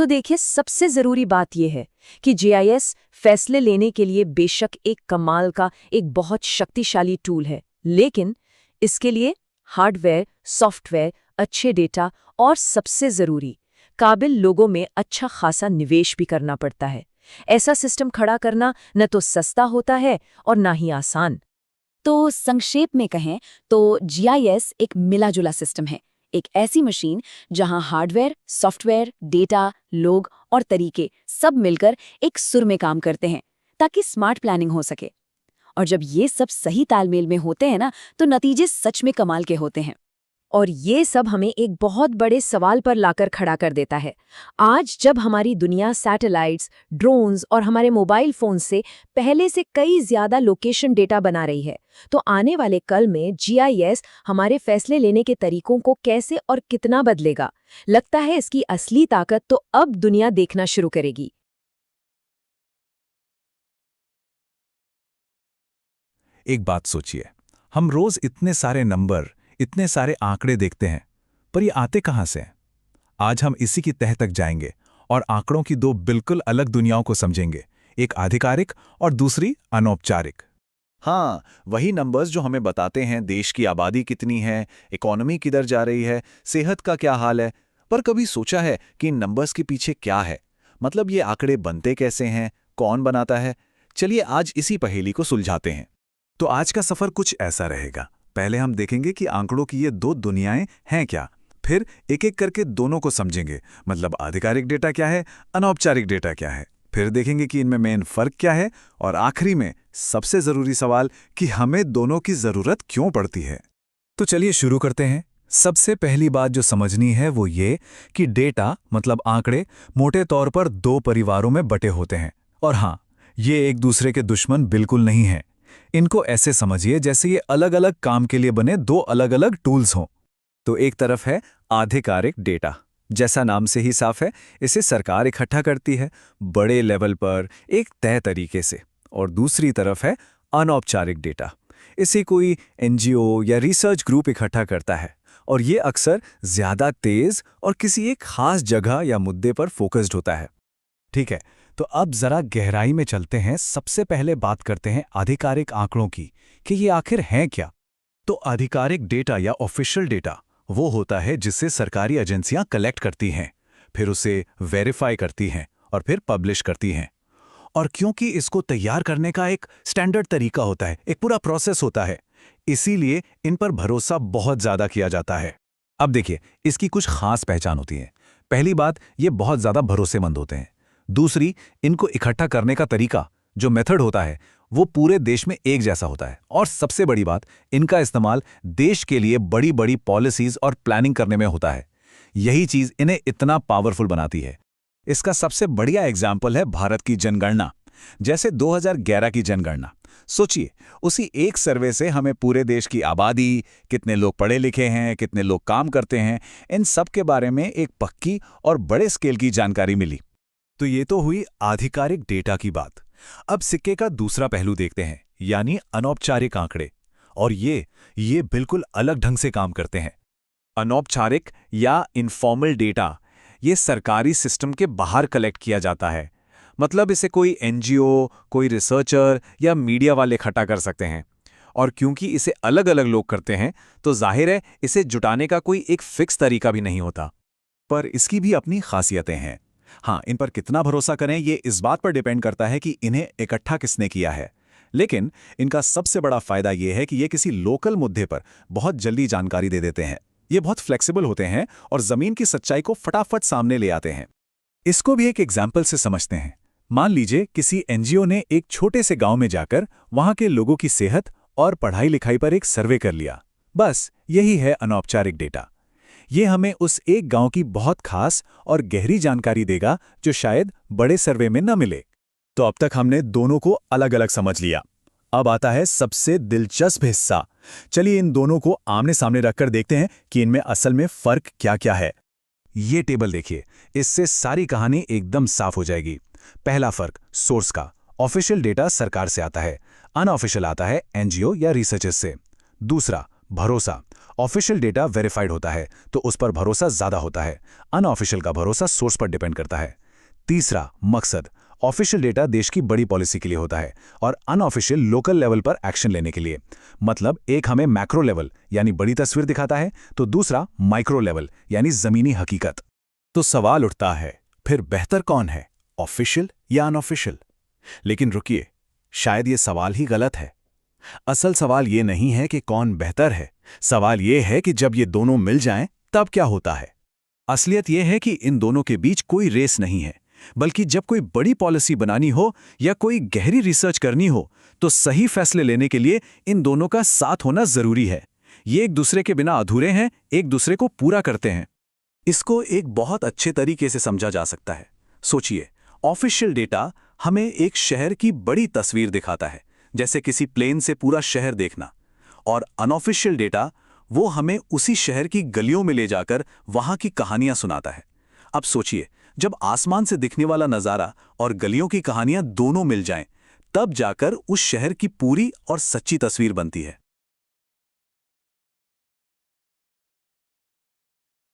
तो देखिए, सबसे जरूरी बात यह है कि जीआईएस फैसले लेने के लिए बेशक एक कमाल का, एक बहुत शक्तिशाली टूल है, लेकिन इसके लिए हार्डवेयर, सॉफ्टवेयर, अच्छे डेटा और सबसे जरूरी काबिल लोगों में अच्छा खासा निवेश भी करना पड़ता है। ऐसा सिस्टम खड़ा करना न तो सस्ता होता है और ना ही आसान। तो संक्षेप में कहें तो जीआईएस एक मिला-जुला सिस्टम है, एक ऐसी मशीन जहां हार्डवेयर, सॉफ्टवेयर, डेटा, लोग और तरीके सब मिलकर एक सुर में काम करते हैं ताकि स्मार्ट प्लानिंग हो सके। और जब ये सब सही तालमेल में होते हैं ना, तो नतीजे सच में कमाल के होते हैं। और ये सब हमें एक बहुत बड़े सवाल पर लाकर खड़ा कर देता है। आज जब हमारी दुनिया सैटेलाइट्स, ड्रोन्स और हमारे मोबाइल फोन से पहले से कई ज्यादा लोकेशन डेटा बना रही है, तो आने वाले कल में जीआईएस हमारे फैसले लेने के तरीकों को कैसे और कितना बदलेगा? लगता है इसकी असली ताकत तो अब दुनिया देखना शुरू करेगी। एक बात सोचिए, हम रोज इतने सारे नंबर, इतने सारे आंकड़े देखते हैं, पर ये आते कहां से हैं? आज हम इसी की तह तक जाएंगे और आंकड़ों की दो बिल्कुल अलग दुनियाओं को समझेंगे, एक आधिकारिक और दूसरी अनौपचारिक। हाँ, वही नंबर्स जो हमें बताते हैं देश की आबादी कितनी है, इकोनॉमी किधर जा रही है, सेहत का क्या हाल है। पर कभी सोचा है कि इन नंबर्स के पीछे क्या है? मतलब ये आंकड़े बनते कैसे हैं, कौन बनाता है? चलिए आज इसी पहेली को सुलझाते हैं। तो आज का सफर कुछ ऐसा रहेगा। पहले हम देखेंगे कि आंकड़ों की ये दो दुनियाएं हैं क्या, फिर एक एक करके दोनों को समझेंगे, मतलब आधिकारिक डेटा क्या है, अनौपचारिक डेटा क्या है, फिर देखेंगे कि इनमें मेन फर्क क्या है, और आखिरी में सबसे जरूरी सवाल कि हमें दोनों की जरूरत क्यों पड़ती है। तो चलिए शुरू करते हैं। सबसे पहली बात जो समझनी है वो ये कि डेटा मतलब आंकड़े मोटे तौर पर दो परिवारों में बटे होते हैं। और हाँ, ये एक दूसरे के दुश्मन बिल्कुल नहीं हैं। इनको ऐसे समझिए जैसे ये अलग अलग काम के लिए बने दो अलग अलग टूल्स हों। तो एक तरफ है आधिकारिक डेटा, जैसा नाम से ही साफ है, इसे सरकार इकट्ठा करती है बड़े लेवल पर एक तय तरीके से। और दूसरी तरफ है अनौपचारिक डेटा, इसे कोई एनजीओ या रिसर्च ग्रुप इकट्ठा करता है, और ये अक्सर ज्यादा तेज और किसी एक खास जगह या मुद्दे पर फोकस्ड होता है। ठीक है, तो अब जरा गहराई में चलते हैं। सबसे पहले बात करते हैं आधिकारिक आंकड़ों की कि ये आखिर हैं क्या। तो आधिकारिक डेटा या ऑफिशियल डेटा वो होता है जिसे सरकारी एजेंसियां कलेक्ट करती हैं, फिर उसे वेरीफाई करती हैं और फिर पब्लिश करती हैं। और क्योंकि इसको तैयार करने का एक स्टैंडर्ड तरीका होता है, एक पूरा प्रोसेस होता है, इसीलिए इन पर भरोसा बहुत ज्यादा किया जाता है। अब देखिए, इसकी कुछ खास पहचान होती है। पहली बात, ये बहुत ज्यादा भरोसेमंद होते हैं। दूसरी, इनको इकट्ठा करने का तरीका, जो मेथड होता है, वो पूरे देश में एक जैसा होता है। और सबसे बड़ी बात, इनका इस्तेमाल देश के लिए बड़ी बड़ी पॉलिसीज और प्लानिंग करने में होता है। यही चीज इन्हें इतना पावरफुल बनाती है। इसका सबसे बढ़िया एग्जाम्पल है भारत की जनगणना। जैसे 2011 की जनगणना सोचिए, उसी एक सर्वे से हमें पूरे देश की आबादी, कितने लोग पढ़े लिखे हैं, कितने लोग काम करते हैं, इन सब के बारे में एक पक्की और बड़े स्केल की जानकारी मिली। तो ये तो हुई आधिकारिक डेटा की बात। अब सिक्के का दूसरा पहलू देखते हैं, यानी अनौपचारिक आंकड़े। और ये बिल्कुल अलग ढंग से काम करते हैं। अनौपचारिक या इनफॉर्मल डेटा ये सरकारी सिस्टम के बाहर कलेक्ट किया जाता है। मतलब इसे कोई एनजीओ, कोई रिसर्चर या मीडिया वाले इकट्ठा कर सकते हैं। और क्योंकि इसे अलग अलग लोग करते हैं, तो जाहिर है इसे जुटाने का कोई एक फिक्स तरीका भी नहीं होता। पर इसकी भी अपनी खासियतें हैं। हाँ, इन पर कितना भरोसा करें ये इस बात पर डिपेंड करता है कि इन्हें इकट्ठा किसने किया है। लेकिन इनका सबसे बड़ा फायदा ये है कि ये किसी लोकल मुद्दे पर बहुत जल्दी जानकारी दे देते हैं। ये बहुत फ्लेक्सिबल होते हैं और जमीन की सच्चाई को फटाफट सामने ले आते हैं। इसको भी एक एग्जाम्पल से समझते हैं। मान लीजिए किसी एनजीओ ने एक छोटे से गांव में जाकर वहां के लोगों की सेहत और पढ़ाई लिखाई पर एक सर्वे कर लिया। बस यही है अनौपचारिक डेटा। ये हमें उस एक गांव की बहुत खास और गहरी जानकारी देगा जो शायद बड़े सर्वे में न मिले। तो अब तक हमने दोनों को अलग अलग समझ लिया। अब आता है सबसे दिलचस्प हिस्सा। चलिए इन दोनों को आमने सामने रखकर देखते हैं कि इनमें असल में फर्क क्या क्या है। ये टेबल देखिए, इससे सारी कहानी एकदम साफ हो जाएगी। पहला फर्क सोर्स का। ऑफिशियल डेटा सरकार से आता है, अनऑफिशियल आता है एनजीओ या रिसर्चर्स से। दूसरा भरोसा। ऑफिशियल डेटा वेरीफाइड होता है तो उस पर भरोसा ज्यादा होता है। अनऑफिशियल का भरोसा सोर्स पर डिपेंड करता है। तीसरा, मकसद। ऑफिशियल डेटा देश की बड़ी पॉलिसी के लिए होता है और अनऑफिशियल लोकल लेवल पर एक्शन लेने के लिए। मतलब एक हमें मैक्रो लेवल यानी बड़ी तस्वीर दिखाता है तो दूसरा माइक्रो लेवल यानी जमीनी हकीकत। तो सवाल उठता है, फिर बेहतर कौन है, ऑफिशियल या अनऑफिशियल? लेकिन रुकिए, शायद ये सवाल ही गलत है। असल सवाल ये नहीं है कि कौन बेहतर है, सवाल ये है कि जब ये दोनों मिल जाएं तब क्या होता है। असलियत ये है कि इन दोनों के बीच कोई रेस नहीं है, बल्कि जब कोई बड़ी पॉलिसी बनानी हो या कोई गहरी रिसर्च करनी हो तो सही फैसले लेने के लिए इन दोनों का साथ होना जरूरी है। ये एक दूसरे के बिना अधूरे हैं, एक दूसरे को पूरा करते हैं। इसको एक बहुत अच्छे तरीके से समझा जा सकता है। सोचिए, ऑफिशियल डेटा हमें एक शहर की बड़ी तस्वीर दिखाता है, जैसे किसी प्लेन से पूरा शहर देखना, और अनऑफिशियल डेटा वो हमें उसी शहर की गलियों में ले जाकर वहां की कहानियां सुनाता है। अब सोचिए, जब आसमान से दिखने वाला नजारा और गलियों की कहानियां दोनों मिल जाएं, तब जाकर उस शहर की पूरी और सच्ची तस्वीर बनती है।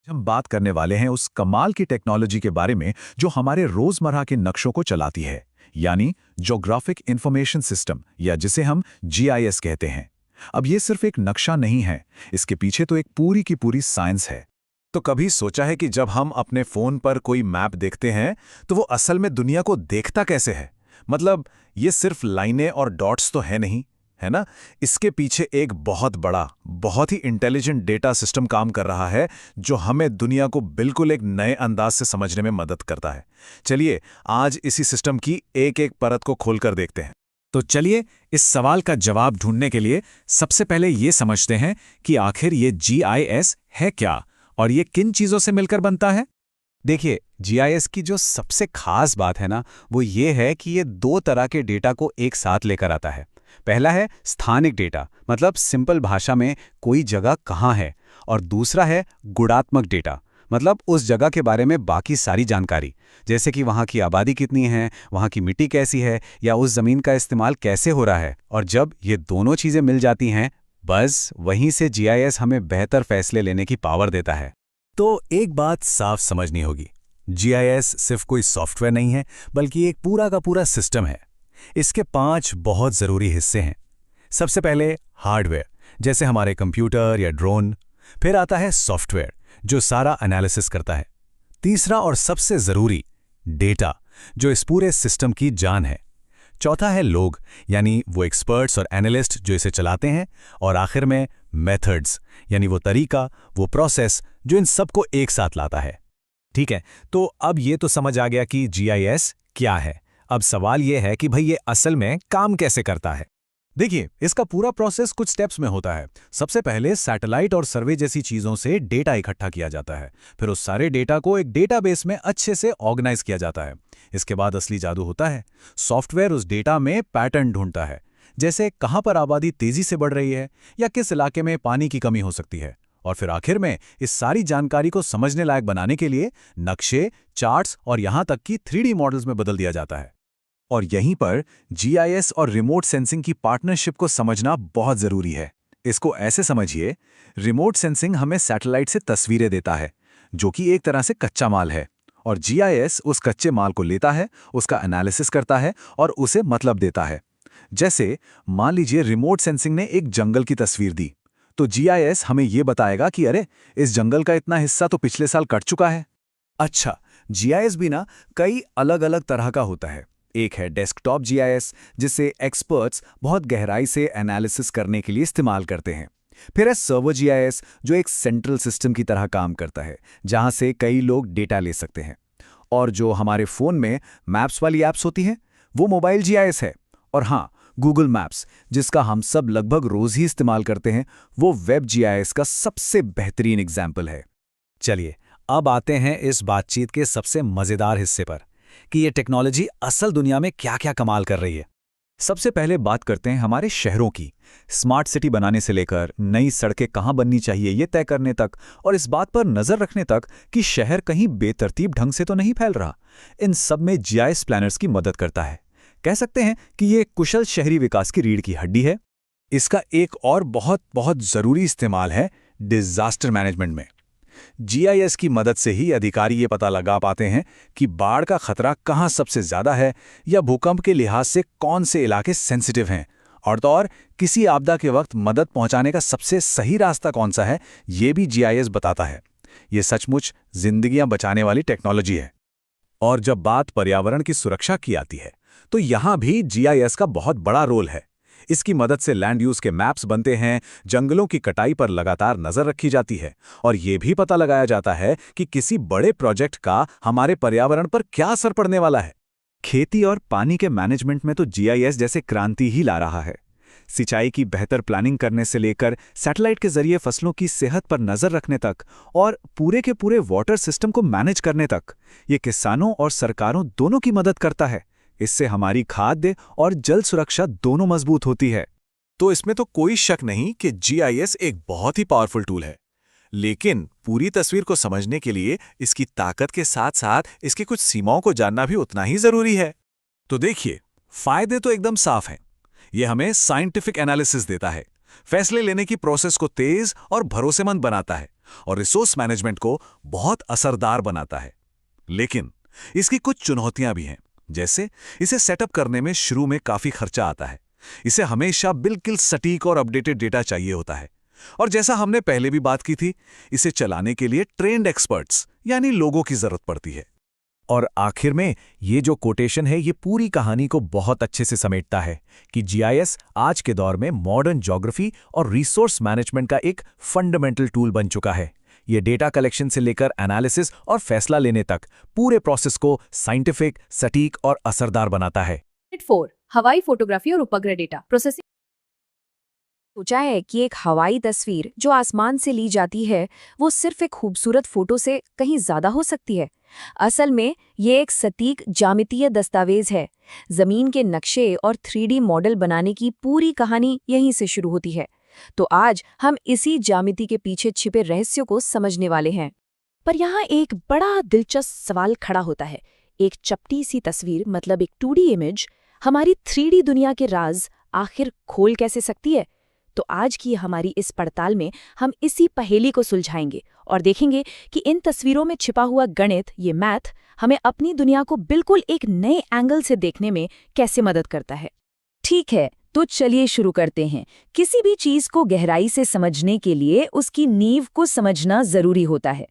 हम बात करने वाले हैं उस कमाल की टेक्नोलॉजी के बारे में जो हमारे रोजमर्रा के नक्शों को चलाती है, यानी ज्योग्राफिक इंफॉर्मेशन सिस्टम, या जिसे हम जीआईएस कहते हैं। अब ये सिर्फ एक नक्शा नहीं है, इसके पीछे तो एक पूरी की पूरी साइंस है। तो कभी सोचा है कि जब हम अपने फोन पर कोई मैप देखते हैं तो वो असल में दुनिया को देखता कैसे है? मतलब ये सिर्फ लाइनें और डॉट्स तो है नहीं, है ना? इसके पीछे एक बहुत बड़ा, बहुत ही इंटेलिजेंट डेटा सिस्टम काम कर रहा है जो हमें दुनिया को बिल्कुल एक नए अंदाज से समझने में मदद करता है। चलिए आज इसी सिस्टम की एक एक परत को खोलकर देखते हैं। तो चलिए इस सवाल का जवाब ढूंढने के लिए सबसे पहले ये समझते हैं कि आखिर ये जीआईएस है क्या और ये किन चीजों से मिलकर बनता है। देखिए, जीआईएस की जो सबसे खास बात है ना, वो ये है कि ये दो तरह के डेटा को एक साथ लेकर आता है। पहला है स्थानिक डेटा, मतलब सिंपल भाषा में कोई जगह कहाँ है, और दूसरा है गुणात्मक डेटा, मतलब उस जगह के बारे में बाकी सारी जानकारी, जैसे कि वहाँ की आबादी कितनी है, वहाँ की मिट्टी कैसी है, या उस जमीन का इस्तेमाल कैसे हो रहा है। और जब ये दोनों चीजें मिल जाती हैं, बस वहीं से जीआईएस हमें बेहतर फैसले लेने की पावर देता है। तो एक बात साफ समझनी होगी, जीआईएस सिर्फ कोई सॉफ्टवेयर नहीं है, बल्कि एक पूरा का पूरा सिस्टम है। इसके 5 बहुत जरूरी हिस्से हैं। सबसे पहले हार्डवेयर, जैसे हमारे कंप्यूटर या ड्रोन। फिर आता है सॉफ्टवेयर, जो सारा एनालिसिस करता है। तीसरा और सबसे जरूरी, डेटा, जो इस पूरे सिस्टम की जान है। चौथा है लोग, यानी वो एक्सपर्ट्स और एनालिस्ट जो इसे चलाते हैं। और आखिर में मेथड्स, यानी वो तरीका, वो प्रोसेस जो इन सबको एक साथ लाता है। ठीक है, तो अब ये तो समझ आ गया कि जीआईएस क्या है। अब सवाल ये है कि भाई ये असल में काम कैसे करता है। देखिए, इसका पूरा प्रोसेस कुछ स्टेप्स में होता है। सबसे पहले सैटेलाइट और सर्वे जैसी चीजों से डेटा इकट्ठा किया जाता है। फिर उस सारे डेटा को एक डेटाबेस में अच्छे से ऑर्गेनाइज किया जाता है। इसके बाद असली जादू होता है। सॉफ्टवेयर उस डेटा में पैटर्न ढूंढता है, जैसे कहां पर आबादी तेजी से बढ़ रही है या किस इलाके में पानी की कमी हो सकती है। और फिर आखिर में इस सारी जानकारी को समझने लायक बनाने के लिए नक्शे, चार्ट्स और यहां तक कि 3D मॉडल्स में बदल दिया जाता है। और यहीं पर जीआईएस और रिमोट सेंसिंग की पार्टनरशिप को समझना बहुत जरूरी है। इसको ऐसे समझिए, रिमोट सेंसिंग हमें सैटेलाइट से तस्वीरें देता है, जो कि एक तरह से कच्चा माल है, और जीआईएस उस कच्चे माल को लेता है, उसका एनालिसिस करता है और उसे मतलब देता है। जैसे मान लीजिए रिमोट सेंसिंग ने एक जंगल की तस्वीर दी, तो जीआईएस हमें यह बताएगा कि अरे, इस जंगल का इतना हिस्सा तो पिछले साल कट चुका है। अच्छा, जीआईएस भी ना कई अलग अलग तरह का होता है। एक है डेस्कटॉप जीआईएस, जिसे एक्सपर्ट्स बहुत गहराई से एनालिसिस करने के लिए इस्तेमाल करते हैं। फिर है सर्वर जीआईएस, जो एक सेंट्रल सिस्टम की तरह काम करता है, जहां से कई लोग डेटा ले सकते हैं। और जो हमारे फोन में मैप्स वाली ऐप्स होती हैं, वो मोबाइल जीआईएस है। और हाँ, गूगल मैप्स, जिसका हम सब लगभग रोज ही इस्तेमाल करते हैं, वो वेब जीआईएस का सबसे बेहतरीन एग्जाम्पल है। चलिए अब आते हैं इस बातचीत के सबसे मजेदार हिस्से पर कि ये टेक्नोलॉजी असल दुनिया में क्या क्या कमाल कर रही है। सबसे पहले बात करते हैं हमारे शहरों की। स्मार्ट सिटी बनाने से लेकर नई सड़कें कहाँ बननी चाहिए ये तय करने तक, और इस बात पर नजर रखने तक कि शहर कहीं बेतरतीब ढंग से तो नहीं फैल रहा, इन सब में जीआईएस प्लानर्स की मदद करता है। कह सकते हैं कि ये कुशल शहरी विकास की रीढ़ की हड्डी है। इसका एक और बहुत बहुत ज़रूरी इस्तेमाल है डिज़ास्टर मैनेजमेंट में। जीआईएस की मदद से ही अधिकारी ये पता लगा पाते हैं कि बाढ़ का खतरा कहाँ सबसे ज़्यादा है या भूकंप के लिहाज से कौन से इलाके सेंसिटिव हैं, और तो और किसी आपदा के वक्त मदद पहुंचाने का सबसे सही रास्ता कौन सा है, ये भी जीआईएस बताता है। ये सचमुच जिंदगियां बचाने वाली टेक्नोलॉजी है। और जब बात पर्यावरण की सुरक्षा की आती है, तो यहाँ भी जीआईएस का बहुत बड़ा रोल है। इसकी मदद से लैंड यूज के मैप्स बनते हैं, जंगलों की कटाई पर लगातार नजर रखी जाती है, और ये भी पता लगाया जाता है कि किसी बड़े प्रोजेक्ट का हमारे पर्यावरण पर क्या असर पड़ने वाला है। खेती और पानी के मैनेजमेंट में तो जीआईएस जैसे क्रांति ही ला रहा है। सिंचाई की बेहतर प्लानिंग करने से लेकर सैटेलाइट के जरिए फसलों की सेहत पर नजर रखने तक और पूरे के पूरे वाटर सिस्टम को मैनेज करने तक, ये किसानों और सरकारों दोनों की मदद करता है। इससे हमारी खाद्य और जल सुरक्षा दोनों मजबूत होती है। तो इसमें तो कोई शक नहीं कि जीआईएस एक बहुत ही पावरफुल टूल है, लेकिन पूरी तस्वीर को समझने के लिए इसकी ताकत के साथ साथ इसके कुछ सीमाओं को जानना भी उतना ही जरूरी है। तो देखिए, फायदे तो एकदम साफ हैं। ये हमें साइंटिफिक एनालिसिस देता है, फैसले लेने की प्रोसेस को तेज और भरोसेमंद बनाता है, और रिसोर्स मैनेजमेंट को बहुत असरदार बनाता है। लेकिन इसकी कुछ चुनौतियां भी हैं, जैसे इसे सेटअप करने में शुरू में काफी खर्चा आता है। इसे हमेशा बिल्कुल सटीक और अपडेटेड डेटा चाहिए होता है, और जैसा हमने पहले भी बात की थी, इसे चलाने के लिए ट्रेन्ड एक्सपर्ट्स यानी लोगों की जरूरत पड़ती है। और आखिर में ये जो कोटेशन है, ये पूरी कहानी को बहुत अच्छे से समेटता है कि जीआईएस आज के दौर में मॉडर्न ज्योग्राफी और रिसोर्स मैनेजमेंट का एक फंडामेंटल टूल बन चुका है। ये डेटा कलेक्शन से लेकर एनालिसिस और फैसला लेने तक पूरे प्रोसेस को साइंटिफिक, सटीक और असरदार बनाता है। 4 हवाई फोटोग्राफी और उपग्रह डेटा प्रोसेसिंग। सोचा है कि एक हवाई तस्वीर जो आसमान से ली जाती है वो सिर्फ एक खूबसूरत फोटो से कहीं ज्यादा हो सकती है। असल में ये एक सटीक ज्यामितीय दस्तावेज है। जमीन के नक्शे और 3D मॉडल बनाने की पूरी कहानी यहीं से शुरू होती है। तो आज हम इसी ज्यामिति के पीछे छिपे रहस्यों को समझने वाले हैं। पर यहाँ एक बड़ा दिलचस्प सवाल खड़ा होता है। एक चपटी सी तस्वीर, मतलब एक 2D इमेज, हमारी 3D दुनिया के राज आखिर खोल कैसे सकती है? तो आज की हमारी इस पड़ताल में हम इसी पहेली को सुलझाएंगे और देखेंगे कि इन तस्वीरों में छिपा हुआ गणित, ये मैथ, हमें अपनी दुनिया को बिल्कुल एक नए एंगल से देखने में कैसे मदद करता है। ठीक है, तो चलिए शुरू करते हैं। किसी भी चीज को गहराई से समझने के लिए उसकी नींव को समझना जरूरी होता है।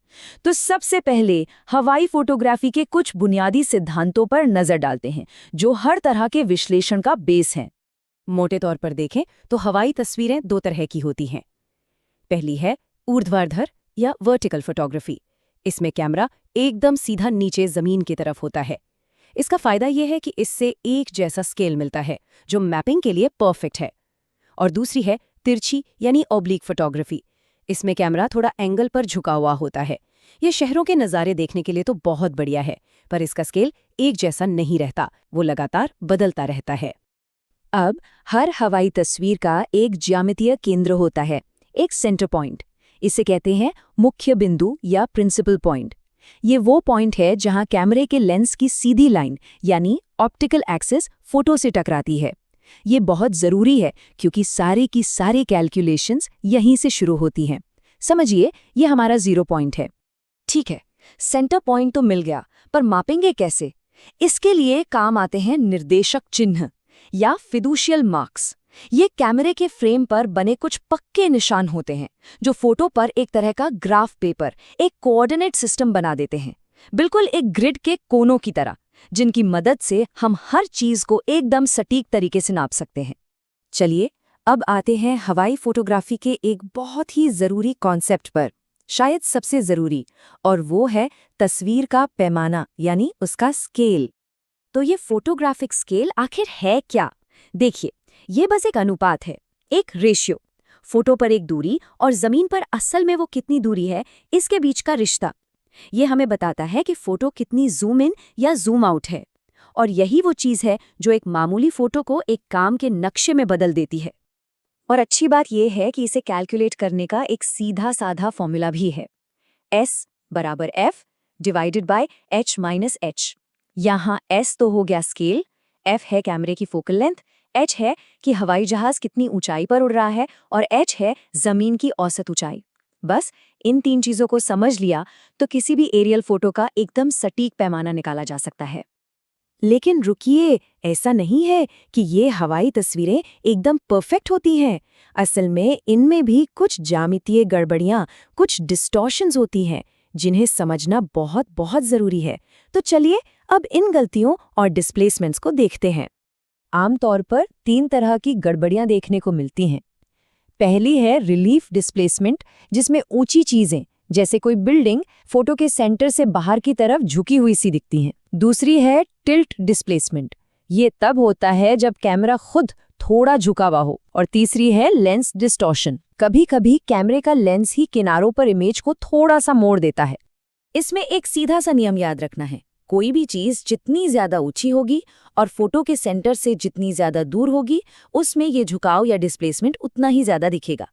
तो सबसे पहले हवाई फोटोग्राफी के कुछ बुनियादी सिद्धांतों पर नजर डालते हैं, जो हर तरह के विश्लेषण का बेस हैं। मोटे तौर पर देखें तो हवाई तस्वीरें 2 तरह की होती हैं। पहली है ऊर्ध्वाधर या वर्टिकल फोटोग्राफी। इसमें कैमरा एकदम सीधा नीचे जमीन की तरफ होता है। इसका फायदा यह है कि इससे एक जैसा स्केल मिलता है, जो मैपिंग के लिए परफेक्ट है। और दूसरी है तिरछी यानी ऑब्लिक फोटोग्राफी। इसमें कैमरा थोड़ा एंगल पर झुका हुआ होता है। यह शहरों के नज़ारे देखने के लिए तो बहुत बढ़िया है, पर इसका स्केल एक जैसा नहीं रहता, वो लगातार बदलता रहता है। अब हर हवाई तस्वीर का एक ज्यामितीय केंद्र होता है, एक सेंटर पॉइंट। इसे कहते हैं मुख्य बिंदु या प्रिंसिपल पॉइंट। ये वो पॉइंट है जहां कैमरे के लेंस की सीधी लाइन यानी ऑप्टिकल एक्सिस फोटो से टकराती है। ये बहुत ज़रूरी है क्योंकि सारे की सारे कैलकुलेशंस यहीं से शुरू होती हैं। समझिए, ये हमारा 0 पॉइंट है। ठीक है, सेंटर पॉइंट तो मिल गया, पर मापेंगे कैसे? इसके लिए काम आते हैं निर्देशक चिन्ह या फिडुशियल मार्क्स। ये कैमरे के फ्रेम पर बने कुछ पक्के निशान होते हैं, जो फोटो पर एक तरह का ग्राफ पेपर, एक कोऑर्डिनेट सिस्टम बना देते हैं, बिल्कुल एक ग्रिड के कोनों की तरह, जिनकी मदद से हम हर चीज को एकदम सटीक तरीके से नाप सकते हैं। चलिए, अब आते हैं हवाई फोटोग्राफी के एक बहुत ही जरूरी कॉन्सेप्ट पर, शायद सबसे जरूरी, और वो है तस्वीर का पैमाना यानी उसका स्केल। तो ये फोटोग्राफिक स्केल आखिर है क्या? देखिए, ये बस एक अनुपात है, एक रेशियो। फोटो पर एक दूरी और जमीन पर असल में वो कितनी दूरी है, इसके बीच का रिश्ता। ये हमें बताता है कि फोटो कितनी जूम इन या जूम आउट है। और यही वो चीज है जो एक मामूली फोटो को एक काम के नक्शे में बदल देती है। और अच्छी बात यह है कि इसे कैलकुलेट करने का एक सीधा साधा फॉर्मूला भी है। S = F / H - H। यहाँ S तो हो गया स्केल, F है कैमरे की फोकल लेंथ, H है कि हवाई जहाज कितनी ऊंचाई पर उड़ रहा है और H है जमीन की औसत ऊंचाई। बस इन 3 चीजों को समझ लिया तो किसी भी एरियल फोटो का एकदम सटीक पैमाना निकाला जा सकता है। लेकिन रुकिए, ऐसा नहीं है कि ये हवाई तस्वीरें एकदम परफेक्ट होती हैं। असल में इनमें भी कुछ ज्यामितीय गड़बड़ियां, कुछ डिस्टॉर्शंस होती हैं, जिन्हें समझना बहुत बहुत जरूरी है। तो चलिए अब इन गलतियों और डिस्प्लेसमेंट्स को देखते हैं। आमतौर पर 3 तरह की गड़बड़ियां देखने को मिलती हैं। पहली है रिलीफ डिस्प्लेसमेंट, जिसमें ऊंची चीजें जैसे कोई बिल्डिंग फोटो के सेंटर से बाहर की तरफ झुकी हुई सी दिखती हैं। दूसरी है टिल्ट डिस्प्लेसमेंट, ये तब होता है जब कैमरा खुद थोड़ा झुका हुआ हो। और तीसरी है लेंस डिस्टॉर्शन, कभी-कभी कैमरे का लेंस ही किनारों पर इमेज को थोड़ा सा मोड़ देता है। इसमें एक सीधा सा नियम याद रखना है, कोई भी चीज जितनी ज्यादा ऊंची होगी और फोटो के सेंटर से जितनी ज्यादा दूर होगी, उसमें ये झुकाव या डिस्प्लेसमेंट उतना ही ज्यादा दिखेगा।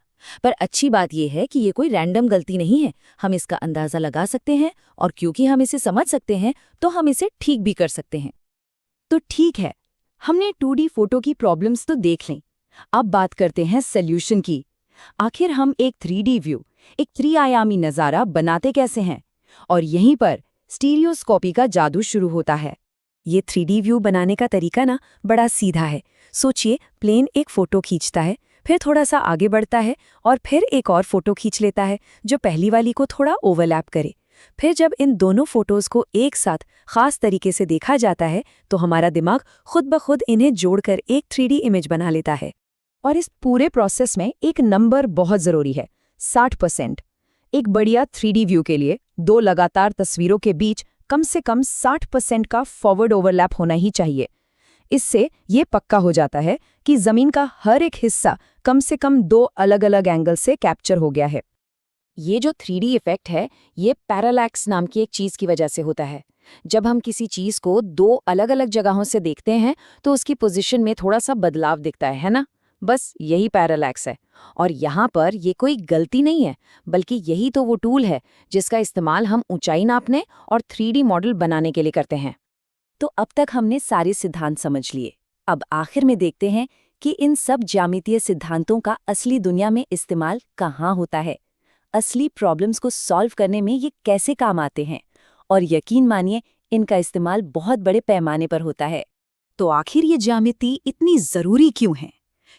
पर अच्छी बात यह है कि ये कोई रैंडम गलती नहीं है, हम इसका अंदाजा लगा सकते हैं और क्योंकि हम इसे समझ सकते हैं तो हम इसे ठीक भी कर सकते हैं। तो ठीक है, हमने 2D फोटो की प्रॉब्लम्स तो देख लें। अब बात करते हैं सॉल्यूशन की। आखिर हम एक 3D व्यू, एक 3 आयामी नज़ारा बनाते कैसे हैं? और यहीं पर स्टीरियोस्कोपी का जादू शुरू होता है। ये 3D व्यू बनाने का तरीका ना बड़ा सीधा है। सोचिए, प्लेन एक फोटो खींचता है, फिर थोड़ा सा आगे बढ़ता है और फिर एक और फोटो खींच लेता है जो पहली वाली को थोड़ा ओवरलैप करे। फिर जब इन दोनों फोटोज को एक साथ खास तरीके से देखा जाता है तो हमारा दिमाग खुद ब खुद इन्हें जोड़कर एक 3D इमेज बना लेता है। और इस पूरे प्रोसेस में एक नंबर बहुत ज़रूरी है, 60%। एक बढ़िया 3D व्यू के लिए 2 लगातार तस्वीरों के बीच कम से कम 60% का फॉरवर्ड ओवरलैप होना ही चाहिए। इससे ये पक्का हो जाता है कि ज़मीन का हर एक हिस्सा कम से कम 2 अलग-अलग एंगल से कैप्चर हो गया है। ये जो 3D इफेक्ट है, ये पैरालैक्स नाम की एक चीज़ की वजह से होता है। जब हम किसी चीज़ को 2 अलग-अलग जगहों से देखते हैं तो उसकी पोजीशन में थोड़ा सा बदलाव दिखता है ना? बस यही पैरालैक्स है। और यहाँ पर ये कोई गलती नहीं है, बल्कि यही तो वो टूल है जिसका इस्तेमाल हम ऊंचाई नापने और 3D मॉडल बनाने के लिए करते हैं। तो अब तक हमने सारे सिद्धांत समझ लिए। अब आखिर में देखते हैं कि इन सब ज्यामितीय सिद्धांतों का असली दुनिया में इस्तेमाल कहाँ होता है, असली प्रॉब्लम्स को सॉल्व करने में ये कैसे काम आते हैं। और यकीन मानिए, इनका इस्तेमाल बहुत बड़े पैमाने पर होता है। तो आखिर ये ज्यामिति इतनी ज़रूरी क्यों है?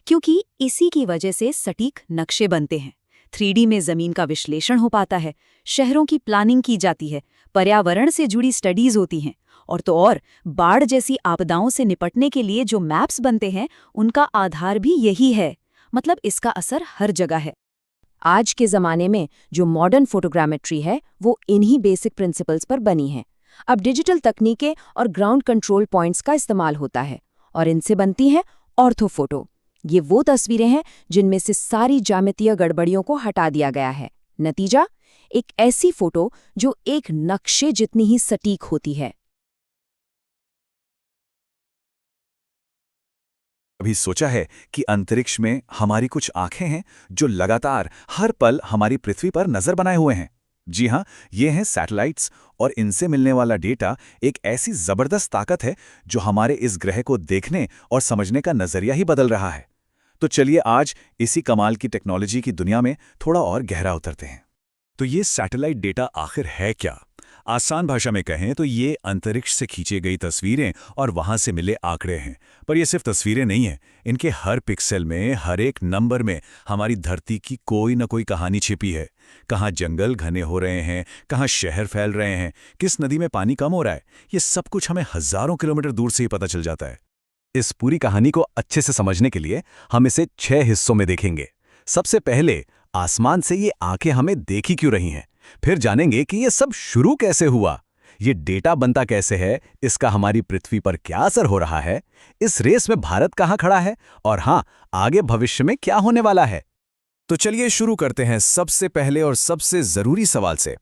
क्योंकि इसी की वजह से सटीक नक्शे बनते हैं, 3D में ज़मीन का विश्लेषण हो पाता है, शहरों की प्लानिंग की जाती है, पर्यावरण से जुड़ी स्टडीज़ होती हैं, और बाढ़ जैसी आपदाओं से निपटने के लिए जो मैप्स बनते हैं, उनका आधार भी यही है। मतलब इसका असर हर जगह है। आज के ज़माने में जो मॉडर्न फोटोग्रामेट्री है, वो इन्हीं बेसिक प्रिंसिपल्स पर बनी है। अब डिजिटल तकनीकें और ग्राउंड कंट्रोल पॉइंट्स का इस्तेमाल होता है और इनसे बनती हैं ऑर्थोफोटो। ये वो तस्वीरें हैं जिनमें से सारी ज्यामितीय गड़बड़ियों को हटा दिया गया है। नतीजा, एक ऐसी फोटो जो एक नक्शे जितनी ही सटीक होती है। कभी सोचा है कि अंतरिक्ष में हमारी कुछ आंखें हैं जो लगातार हर पल हमारी पृथ्वी पर नजर बनाए हुए हैं? जी हाँ, ये हैं सैटेलाइट्स, और इनसे मिलने वाला डेटा एक ऐसी जबरदस्त ताकत है जो हमारे इस ग्रह को देखने और समझने का नजरिया ही बदल रहा है। तो चलिए आज इसी कमाल की टेक्नोलॉजी की दुनिया में थोड़ा और गहरा उतरते हैं। तो ये सैटेलाइट डेटा आखिर है क्या? आसान भाषा में कहें तो ये अंतरिक्ष से खींची गई तस्वीरें और वहां से मिले आंकड़े हैं। पर ये सिर्फ तस्वीरें नहीं हैं, इनके हर पिक्सल में, हर एक नंबर में हमारी धरती की कोई न कोई कहानी छिपी है। कहाँ जंगल घने हो रहे हैं, कहाँ शहर फैल रहे हैं, किस नदी में पानी कम हो रहा है, ये सब कुछ हमें हजारों किलोमीटर दूर से ही पता चल जाता है। इस पूरी कहानी को अच्छे से समझने के लिए हम इसे 6 हिस्सों में देखेंगे। सबसे पहले, आसमान से ये आंखें हमें देखी क्यों रही हैं। फिर जानेंगे कि ये सब शुरू कैसे हुआ, ये डेटा बनता कैसे है, इसका हमारी पृथ्वी पर क्या असर हो रहा है, इस रेस में भारत कहाँ खड़ा है, और हाँ, आगे भविष्य में क्या होने वाला है। तो चलिए शुरू करते हैं सबसे पहले और सबसे जरूरी सवाल से।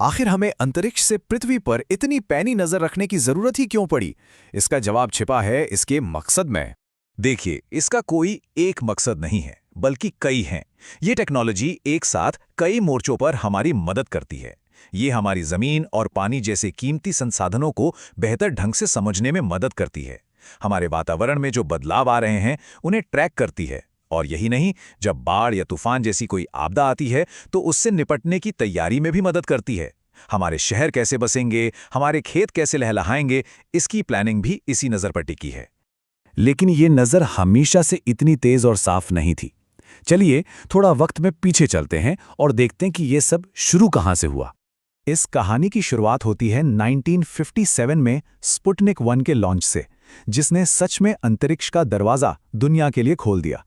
आखिर हमें अंतरिक्ष से पृथ्वी पर इतनी पैनी नजर रखने की जरूरत ही क्यों पड़ी? इसका जवाब छिपा है इसके मकसद में। देखिए, इसका कोई एक मकसद नहीं है, बल्कि कई हैं। ये टेक्नोलॉजी एक साथ कई मोर्चों पर हमारी मदद करती है। ये हमारी जमीन और पानी जैसे कीमती संसाधनों को बेहतर ढंग से समझने में मदद करती है। हमारे वातावरण में जो बदलाव आ रहे हैं उन्हें ट्रैक करती है। और यही नहीं, जब बाढ़ या तूफान जैसी कोई आपदा आती है तो उससे निपटने की तैयारी में भी मदद करती है। हमारे शहर कैसे बसेंगे, हमारे खेत कैसे लहलहाएंगे, इसकी प्लानिंग भी इसी नज़र पर टिकी है। लेकिन ये नज़र हमेशा से इतनी तेज और साफ नहीं थी। चलिए थोड़ा वक्त में पीछे चलते हैं और देखते हैं कि ये सब शुरू कहाँ से हुआ। इस कहानी की शुरुआत होती है 1957 में स्पुतनिक 1 के लॉन्च से, जिसने सच में अंतरिक्ष का दरवाज़ा दुनिया के लिए खोल दिया।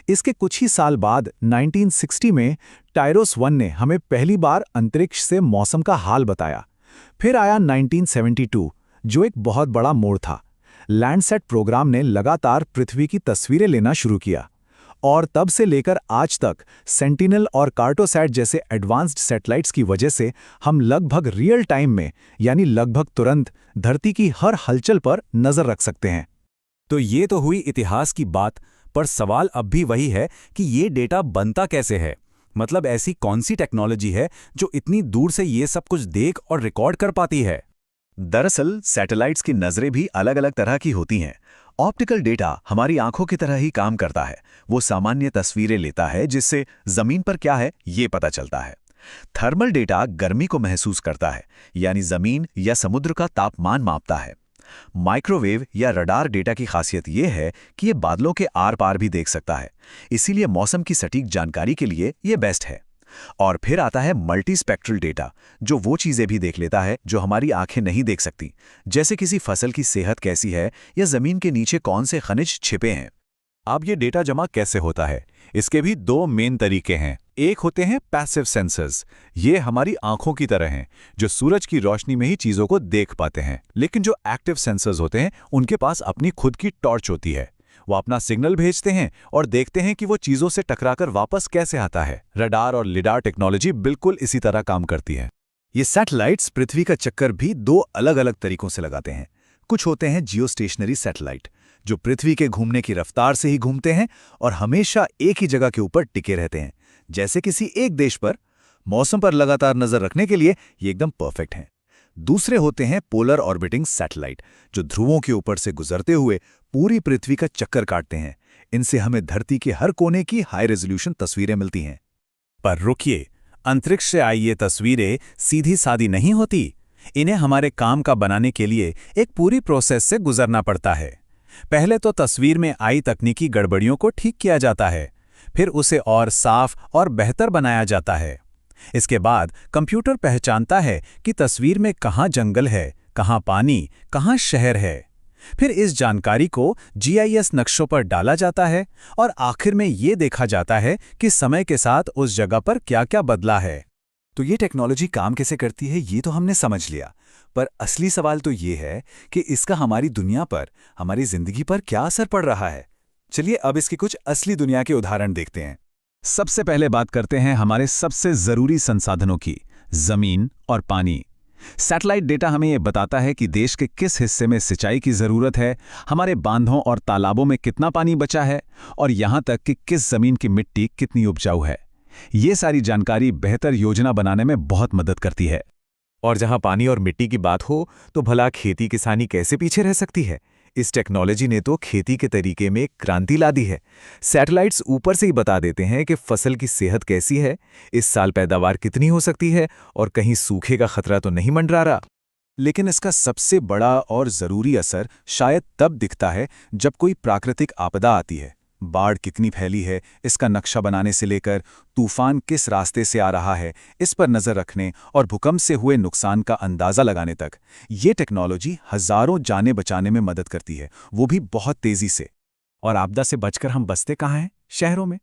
इसके कुछ ही साल बाद 1960 में टायरोस 1 ने हमें पहली बार अंतरिक्ष से मौसम का हाल बताया। फिर आया 1972, जो एक बहुत बड़ा मोड़ था। लैंडसैट प्रोग्राम ने लगातार पृथ्वी की तस्वीरें लेना शुरू किया, और तब से लेकर आज तक सेंटिनल और कार्टोसैट जैसे एडवांस्ड सैटेलाइट्स की वजह से हम लगभग रियल टाइम में, यानी लगभग तुरंत, धरती की हर हलचल पर नजर रख सकते हैं। तो ये तो हुई इतिहास की बात, पर सवाल अब भी वही है कि ये डेटा बनता कैसे है। मतलब ऐसी कौन सी टेक्नोलॉजी है जो इतनी दूर से ये सब कुछ देख और रिकॉर्ड कर पाती है। दरअसल सैटेलाइट्स की नज़रें भी अलग अलग तरह की होती हैं। ऑप्टिकल डेटा हमारी आंखों की तरह ही काम करता है। वो सामान्य तस्वीरें लेता है जिससे ज़मीन पर क्या है ये पता चलता है। थर्मल डेटा गर्मी को महसूस करता है, यानी ज़मीन या समुद्र का तापमान मापता है। माइक्रोवेव या रडार डेटा की खासियत ये है कि ये बादलों के आर पार भी देख सकता है, इसीलिए मौसम की सटीक जानकारी के लिए ये बेस्ट है। और फिर आता है मल्टीस्पेक्ट्रल डेटा, जो वो चीज़ें भी देख लेता है जो हमारी आंखें नहीं देख सकती, जैसे किसी फसल की सेहत कैसी है या ज़मीन के नीचे कौन से खनिज छिपे हैं। अब ये डेटा जमा कैसे होता है, इसके भी दो मेन तरीके हैं। एक होते हैं पैसिव सेंसर्स। ये हमारी आंखों की तरह हैं, जो सूरज की रोशनी में ही चीज़ों को देख पाते हैं। लेकिन जो एक्टिव सेंसर्स होते हैं, उनके पास अपनी खुद की टॉर्च होती है। वो अपना सिग्नल भेजते हैं और देखते हैं कि वो चीज़ों से टकराकर वापस कैसे आता है। रडार और लिडार टेक्नोलॉजी बिल्कुल इसी तरह काम करती है। ये सैटेलाइट्स पृथ्वी का चक्कर भी दो अलग अलग तरीकों से लगाते हैं। कुछ होते हैं जियोस्टेशनरी सैटेलाइट, जो पृथ्वी के घूमने की रफ्तार से ही घूमते हैं और हमेशा एक ही जगह के ऊपर टिके रहते हैं, जैसे किसी एक देश पर। मौसम पर लगातार नजर रखने के लिए ये एकदम परफेक्ट हैं। दूसरे होते हैं पोलर ऑर्बिटिंग सैटेलाइट, जो ध्रुवों के ऊपर से गुजरते हुए पूरी पृथ्वी का चक्कर काटते हैं। इनसे हमें धरती के हर कोने की हाई रेजोल्यूशन तस्वीरें मिलती हैं। पर रुकिए, अंतरिक्ष से आई ये तस्वीरें सीधी सादी नहीं होती। इन्हें हमारे काम का बनाने के लिए एक पूरी प्रोसेस से गुजरना पड़ता है। पहले तो तस्वीर में आई तकनीकी गड़बड़ियों को ठीक किया जाता है, फिर उसे और साफ और बेहतर बनाया जाता है। इसके बाद कंप्यूटर पहचानता है कि तस्वीर में कहाँ जंगल है, कहाँ पानी, कहाँ शहर है। फिर इस जानकारी को जीआईएस नक्शों पर डाला जाता है और आखिर में ये देखा जाता है कि समय के साथ उस जगह पर क्या-क्या बदला है। तो ये टेक्नोलॉजी काम कैसे करती है ये तो हमने समझ लिया, पर असली सवाल तो ये है कि इसका हमारी दुनिया पर, हमारी जिंदगी पर क्या असर पड़ रहा है। चलिए अब इसकी कुछ असली दुनिया के उदाहरण देखते हैं। सबसे पहले बात करते हैं हमारे सबसे जरूरी संसाधनों की, जमीन और पानी। सैटेलाइट डेटा हमें ये बताता है कि देश के किस हिस्से में सिंचाई की जरूरत है, हमारे बांधों और तालाबों में कितना पानी बचा है, और यहाँ तक कि किस जमीन की मिट्टी कितनी उपजाऊ है। ये सारी जानकारी बेहतर योजना बनाने में बहुत मदद करती है। और जहाँ पानी और मिट्टी की बात हो तो भला खेती किसानी कैसे पीछे रह सकती है। इस टेक्नोलॉजी ने तो खेती के तरीके में क्रांति ला दी है। सैटेलाइट्स ऊपर से ही बता देते हैं कि फसल की सेहत कैसी है, इस साल पैदावार कितनी हो सकती है और कहीं सूखे का खतरा तो नहीं मंडरा रहा। लेकिन इसका सबसे बड़ा और ज़रूरी असर शायद तब दिखता है जब कोई प्राकृतिक आपदा आती है। बाढ़ कितनी फैली है, इसका नक्शा बनाने से लेकर तूफान किस रास्ते से आ रहा है, इस पर नज़र रखने और भूकंप से हुए नुकसान का अंदाज़ा लगाने तक ये टेक्नोलॉजी हज़ारों जानें बचाने में मदद करती है, वो भी बहुत तेज़ी से। और आपदा से बचकर हम बसते कहाँ हैं? शहरों में।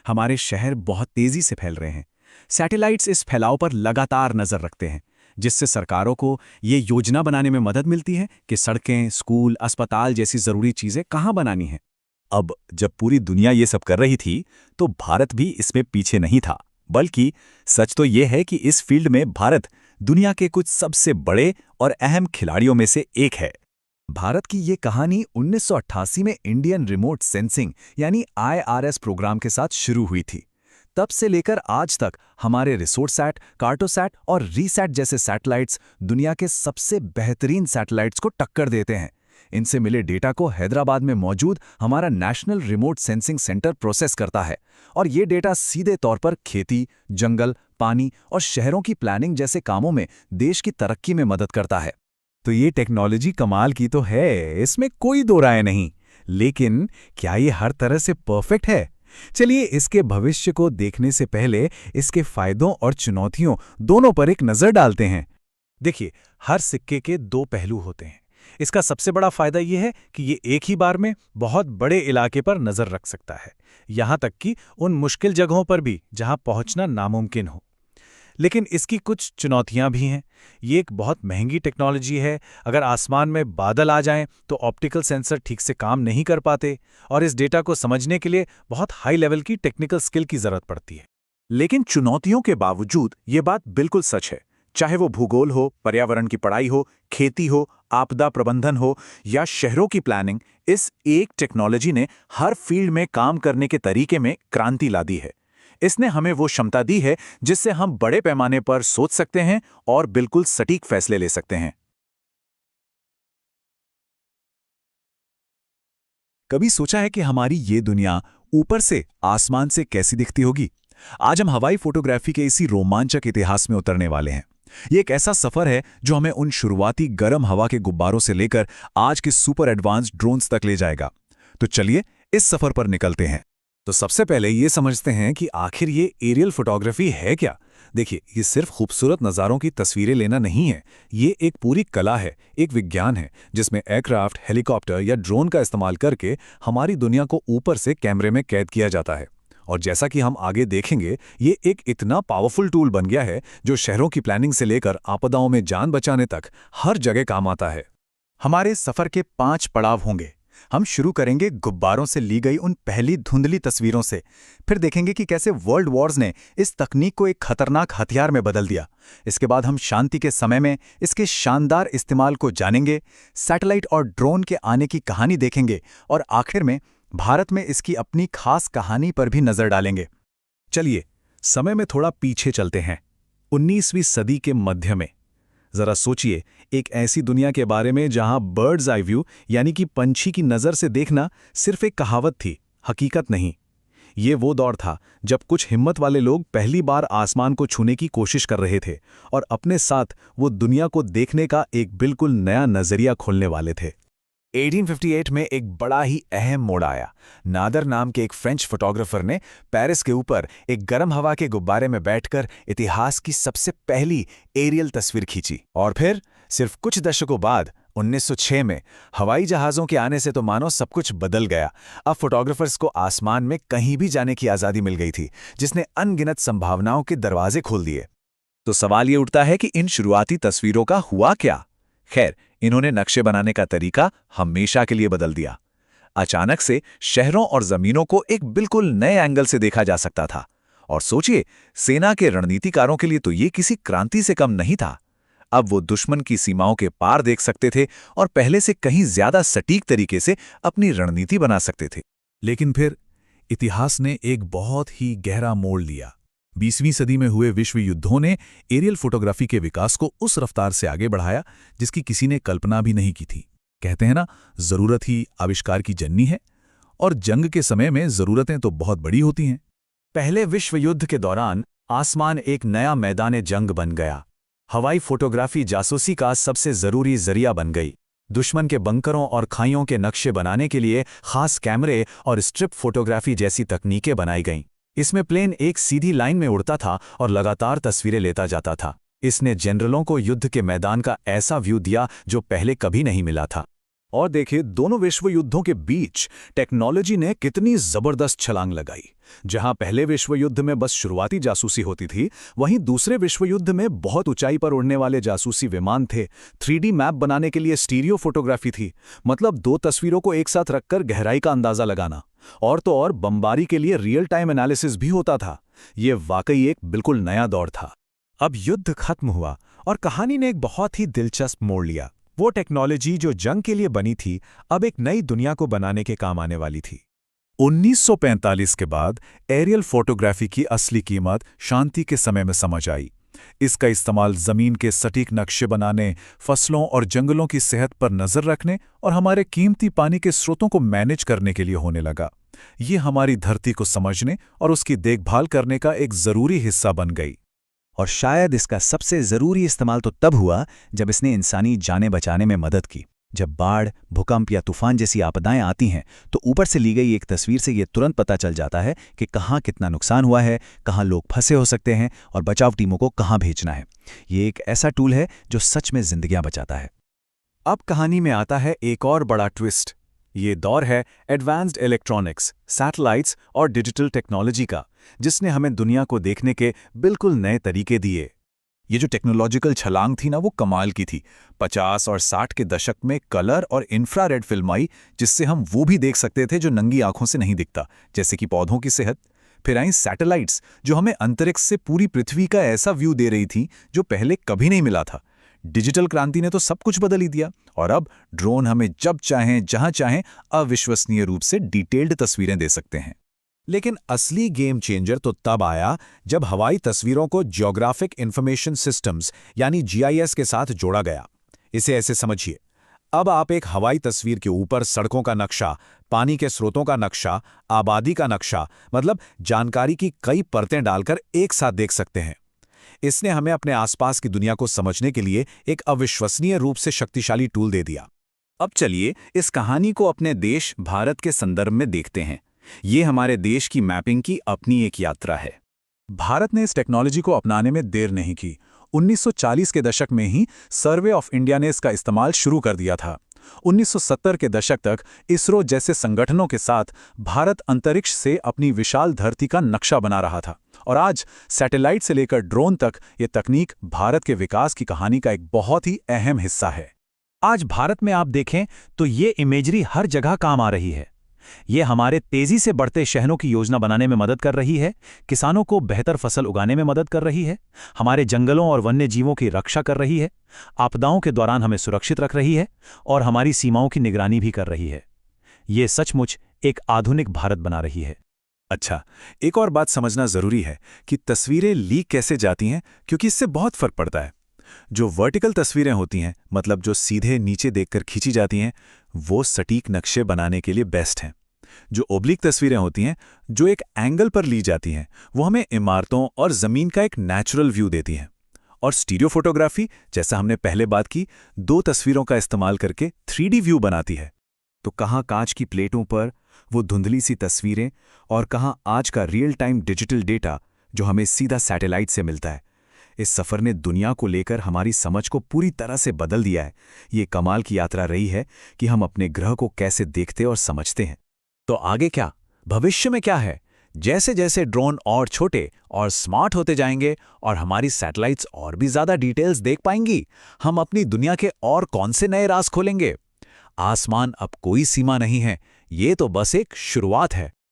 हमारे शहर बहुत तेज़ी से फैल रहे हैं। सैटेलाइट्स इस फैलाव पर लगातार नज़र रखते हैं, जिससे सरकारों को ये योजना बनाने में मदद मिलती है कि सड़कें, स्कूल, अस्पताल जैसी ज़रूरी चीज़ें कहाँ बनानी हैं। अब जब पूरी दुनिया ये सब कर रही थी तो भारत भी इसमें पीछे नहीं था, बल्कि सच तो ये है कि इस फील्ड में भारत दुनिया के कुछ सबसे बड़े और अहम खिलाड़ियों में से एक है। भारत की ये कहानी 1988 में इंडियन रिमोट सेंसिंग यानी IRS प्रोग्राम के साथ शुरू हुई थी। तब से लेकर आज तक हमारे रिसोर्सैट, कार्टोसैट और रीसैट जैसे सैटेलाइट्स दुनिया के सबसे बेहतरीन सैटेलाइट्स को टक्कर देते हैं। इनसे मिले डेटा को हैदराबाद में मौजूद हमारा national remote sensing centre process करता है और ये डेटा सीधे तौर पर खेती, जंगल, पानी और शहरों की प्लानिंग जैसे कामों में देश की तरक्की में मदद करता है। तो ये टेक्नोलॉजी कमाल की तो है, इसमें कोई दो राय नहीं, लेकिन क्या ये हर तरह से परफेक्ट है? चलिए इसके भविष्य को देखने से पहले इसके फायदों और चुनौतियों दोनों पर एक नज़र डालते हैं। देखिए, हर सिक्के के दो पहलू होते हैं। इसका सबसे बड़ा फायदा ये है कि ये एक ही बार में बहुत बड़े इलाके पर नज़र रख सकता है, यहाँ तक कि उन मुश्किल जगहों पर भी जहाँ पहुँचना नामुमकिन हो। लेकिन इसकी कुछ चुनौतियां भी हैं। ये एक बहुत महंगी टेक्नोलॉजी है। अगर आसमान में बादल आ जाएं तो ऑप्टिकल सेंसर ठीक से काम नहीं कर पाते और इस डेटा को समझने के लिए बहुत हाई लेवल की टेक्निकल स्किल की ज़रूरत पड़ती है। लेकिन चुनौतियों के बावजूद ये बात बिल्कुल सच है। चाहे वो भूगोल हो, पर्यावरण की पढ़ाई हो, खेती हो, आपदा प्रबंधन हो या शहरों की प्लानिंग, इस एक टेक्नोलॉजी ने हर फील्ड में काम करने के तरीके में क्रांति ला दी है। इसने हमें वो क्षमता दी है जिससे हम बड़े पैमाने पर सोच सकते हैं और बिल्कुल सटीक फैसले ले सकते हैं। कभी सोचा है कि हमारी ये दुनिया ऊपर से, आसमान से कैसी दिखती होगी? आज हम हवाई फोटोग्राफी के इसी रोमांचक इतिहास में उतरने वाले हैं। ये एक ऐसा सफर है जो हमें उन शुरुआती गर्म हवा के गुब्बारों से लेकर आज के सुपर एडवांस्ड ड्रोन्स तक ले जाएगा। तो चलिए इस सफर पर निकलते हैं। तो सबसे पहले ये समझते हैं कि आखिर ये एरियल फोटोग्राफी है क्या। देखिए, ये सिर्फ खूबसूरत नज़ारों की तस्वीरें लेना नहीं है, ये एक पूरी कला है, एक विज्ञान है जिसमें एयरक्राफ्ट, हेलीकॉप्टर या ड्रोन का इस्तेमाल करके हमारी दुनिया को ऊपर से कैमरे में कैद किया जाता है। और जैसा कि हम आगे देखेंगे, ये एक इतना पावरफुल टूल बन गया है जो शहरों की प्लानिंग से लेकर आपदाओं में जान बचाने तक हर जगह काम आता है। हमारे सफ़र के 5 पड़ाव होंगे। हम शुरू करेंगे गुब्बारों से ली गई उन पहली धुंधली तस्वीरों से। फिर देखेंगे कि कैसे वर्ल्ड वॉर्स ने इस तकनीक को एक खतरनाक हथियार में बदल दिया। इसके बाद हम शांति के समय में इसके शानदार इस्तेमाल को जानेंगे, सैटेलाइट और ड्रोन के आने की कहानी देखेंगे और आखिर में भारत में इसकी अपनी खास कहानी पर भी नजर डालेंगे। चलिए समय में थोड़ा पीछे चलते हैं, 19वीं सदी के मध्य में। जरा सोचिए, एक ऐसी दुनिया के बारे में जहां बर्ड्स आई व्यू यानी कि पंछी की नज़र से देखना सिर्फ एक कहावत थी, हकीकत नहीं। ये वो दौर था जब कुछ हिम्मत वाले लोग पहली बार आसमान को छूने की कोशिश कर रहे थे और अपने साथ वो दुनिया को देखने का एक बिल्कुल नया नजरिया खोलने वाले थे। 1858 में एक बड़ा ही अहम मोड़ आया। नादर नाम के एक फ्रेंच फोटोग्राफर ने पेरिस के ऊपर एक गर्म हवा के गुब्बारे में बैठकर इतिहास की सबसे पहली एरियल तस्वीर खींची। और फिर सिर्फ कुछ दशकों बाद 1906 में हवाई जहाज़ों के आने से तो मानो सब कुछ बदल गया। अब फोटोग्राफर्स को आसमान में कहीं भी जाने की आज़ादी मिल गई थी, जिसने अनगिनत संभावनाओं के दरवाजे खोल दिए। तो सवाल ये उठता है कि इन शुरुआती तस्वीरों का हुआ क्या? खैर, इन्होंने नक्शे बनाने का तरीका हमेशा के लिए बदल दिया। अचानक से शहरों और जमीनों को एक बिल्कुल नए एंगल से देखा जा सकता था। और सोचिए, सेना के रणनीतिकारों के लिए तो ये किसी क्रांति से कम नहीं था। अब वो दुश्मन की सीमाओं के पार देख सकते थे और पहले से कहीं ज्यादा सटीक तरीके से अपनी रणनीति बना सकते थे। लेकिन फिर इतिहास ने एक बहुत ही गहरा मोड़ लिया। 20वीं सदी में हुए विश्व युद्धों ने एरियल फोटोग्राफी के विकास को उस रफ्तार से आगे बढ़ाया जिसकी किसी ने कल्पना भी नहीं की थी। कहते हैं ना, जरूरत ही आविष्कार की जननी है, और जंग के समय में जरूरतें तो बहुत बड़ी होती हैं। पहले विश्व युद्ध के दौरान आसमान एक नया मैदान जंग बन गया। हवाई फोटोग्राफी जासूसी का सबसे जरूरी जरिया बन गई। दुश्मन के बंकरों और खाइयों के नक्शे बनाने के लिए खास कैमरे और स्ट्रिप फोटोग्राफी जैसी तकनीकें बनाई गईं। इसमें प्लेन एक सीधी लाइन में उड़ता था और लगातार तस्वीरें लेता जाता था। इसने जनरलों को युद्ध के मैदान का ऐसा व्यू दिया जो पहले कभी नहीं मिला था। और देखिए, दोनों विश्व युद्धों के बीच टेक्नोलॉजी ने कितनी जबरदस्त छलांग लगाई। जहां पहले विश्व युद्ध में बस शुरुआती जासूसी होती थी, वहीं दूसरे विश्व युद्ध में बहुत ऊंचाई पर उड़ने वाले जासूसी विमान थे। 3D मैप बनाने के लिए स्टीरियो फोटोग्राफी थी, मतलब 2 तस्वीरों को एक साथ रखकर गहराई का अंदाजा लगाना। और तो और बमबारी के लिए रियल टाइम एनालिसिस भी होता था। ये वाकई एक बिल्कुल नया दौर था। अब युद्ध खत्म हुआ और कहानी ने एक बहुत ही दिलचस्प मोड़ लिया। वो टेक्नोलॉजी जो जंग के लिए बनी थी, अब एक नई दुनिया को बनाने के काम आने वाली थी। 1945 के बाद एरियल फोटोग्राफी की असली कीमत शांति के समय में समझ आई। इसका इस्तेमाल जमीन के सटीक नक्शे बनाने, फसलों और जंगलों की सेहत पर नजर रखने और हमारे कीमती पानी के स्रोतों को मैनेज करने के लिए होने लगा। ये हमारी धरती को समझने और उसकी देखभाल करने का एक जरूरी हिस्सा बन गई। और शायद इसका सबसे ज़रूरी इस्तेमाल तो तब हुआ जब इसने इंसानी जानें बचाने में मदद की। जब बाढ़, भूकंप या तूफान जैसी आपदाएं आती हैं तो ऊपर से ली गई एक तस्वीर से ये तुरंत पता चल जाता है कि कहाँ कितना नुकसान हुआ है, कहाँ लोग फंसे हो सकते हैं और बचाव टीमों को कहाँ भेजना है। ये एक ऐसा टूल है जो सच में जिंदगियां बचाता है। अब कहानी में आता है एक और बड़ा ट्विस्ट। ये दौर है एडवांस्ड इलेक्ट्रॉनिक्स, सैटेलाइट्स और डिजिटल टेक्नोलॉजी का, जिसने हमें दुनिया को देखने के बिल्कुल नए तरीके दिए। ये जो टेक्नोलॉजिकल छलांग थी ना, वो कमाल की थी। 50 और 60 के दशक में कलर और इंफ्रारेड फिल्म आई, जिससे हम वो भी देख सकते थे जो नंगी आंखों से नहीं दिखता, जैसे कि पौधों की सेहत। फिर आई सैटेलाइट्स, जो हमें अंतरिक्ष से पूरी पृथ्वी का ऐसा व्यू दे रही थी जो पहले कभी नहीं मिला था। डिजिटल क्रांति ने तो सब कुछ बदल ही दिया, और अब ड्रोन हमें जब चाहें जहां चाहें अविश्वसनीय रूप से डिटेल्ड तस्वीरें दे सकते हैं। लेकिन असली गेम चेंजर तो तब आया जब हवाई तस्वीरों को जियोग्राफिक इंफॉर्मेशन सिस्टम्स यानी जीआईएस के साथ जोड़ा गया। इसे ऐसे समझिए, अब आप एक हवाई तस्वीर के ऊपर सड़कों का नक्शा, पानी के स्रोतों का नक्शा, आबादी का नक्शा, मतलब जानकारी की कई परतें डालकर एक साथ देख सकते हैं। इसने हमें अपने आसपास की दुनिया को समझने के लिए एक अविश्वसनीय रूप से शक्तिशाली टूल दे दिया। अब चलिए इस कहानी को अपने देश भारत के संदर्भ में देखते हैं। ये हमारे देश की मैपिंग की अपनी एक यात्रा है। भारत ने इस टेक्नोलॉजी को अपनाने में देर नहीं की। 1940 के दशक में ही सर्वे ऑफ इंडिया ने इसका इस्तेमाल शुरू कर दिया था। 1970 के दशक तक इसरो जैसे संगठनों के साथ भारत अंतरिक्ष से अपनी विशाल धरती का नक्शा बना रहा था, और आज सैटेलाइट से लेकर ड्रोन तक ये तकनीक भारत के विकास की कहानी का एक बहुत ही अहम हिस्सा है। आज भारत में आप देखें तो ये इमेजरी हर जगह काम आ रही है। ये हमारे तेजी से बढ़ते शहरों की योजना बनाने में मदद कर रही है, किसानों को बेहतर फसल उगाने में मदद कर रही है, हमारे जंगलों और वन्य जीवों की रक्षा कर रही है, आपदाओं के दौरान हमें सुरक्षित रख रही है और हमारी सीमाओं की निगरानी भी कर रही है। ये सचमुच एक आधुनिक भारत बना रही है। अच्छा, एक और बात समझना जरूरी है कि तस्वीरें लीक कैसे जाती हैं, क्योंकि इससे बहुत फर्क पड़ता है। जो वर्टिकल तस्वीरें होती हैं, मतलब जो सीधे नीचे देखकर खींची जाती हैं, वो सटीक नक्शे बनाने के लिए बेस्ट हैं। जो ओब्लिक तस्वीरें होती हैं, जो एक एंगल पर ली जाती हैं, वो हमें इमारतों और जमीन का एक नेचुरल व्यू देती हैं। और स्टीरियो फोटोग्राफी, जैसा हमने पहले बात की, 2 तस्वीरों का इस्तेमाल करके 3D व्यू बनाती है। तो कहाँ कांच की प्लेटों पर वो धुंधली सी तस्वीरें और कहाँ आज का रियल टाइम डिजिटल डेटा जो हमें सीधा सैटेलाइट से मिलता है। इस सफ़र ने दुनिया को लेकर हमारी समझ को पूरी तरह से बदल दिया है। ये कमाल की यात्रा रही है कि हम अपने ग्रह को कैसे देखते और समझते हैं। तो आगे क्या, भविष्य में क्या है? जैसे जैसे ड्रोन और छोटे और स्मार्ट होते जाएंगे और हमारी सैटेलाइट्स और भी ज़्यादा डिटेल्स देख पाएंगी, हम अपनी दुनिया के और कौन से नए राज खोलेंगे? आसमान अब कोई सीमा नहीं है, ये तो बस एक शुरुआत है।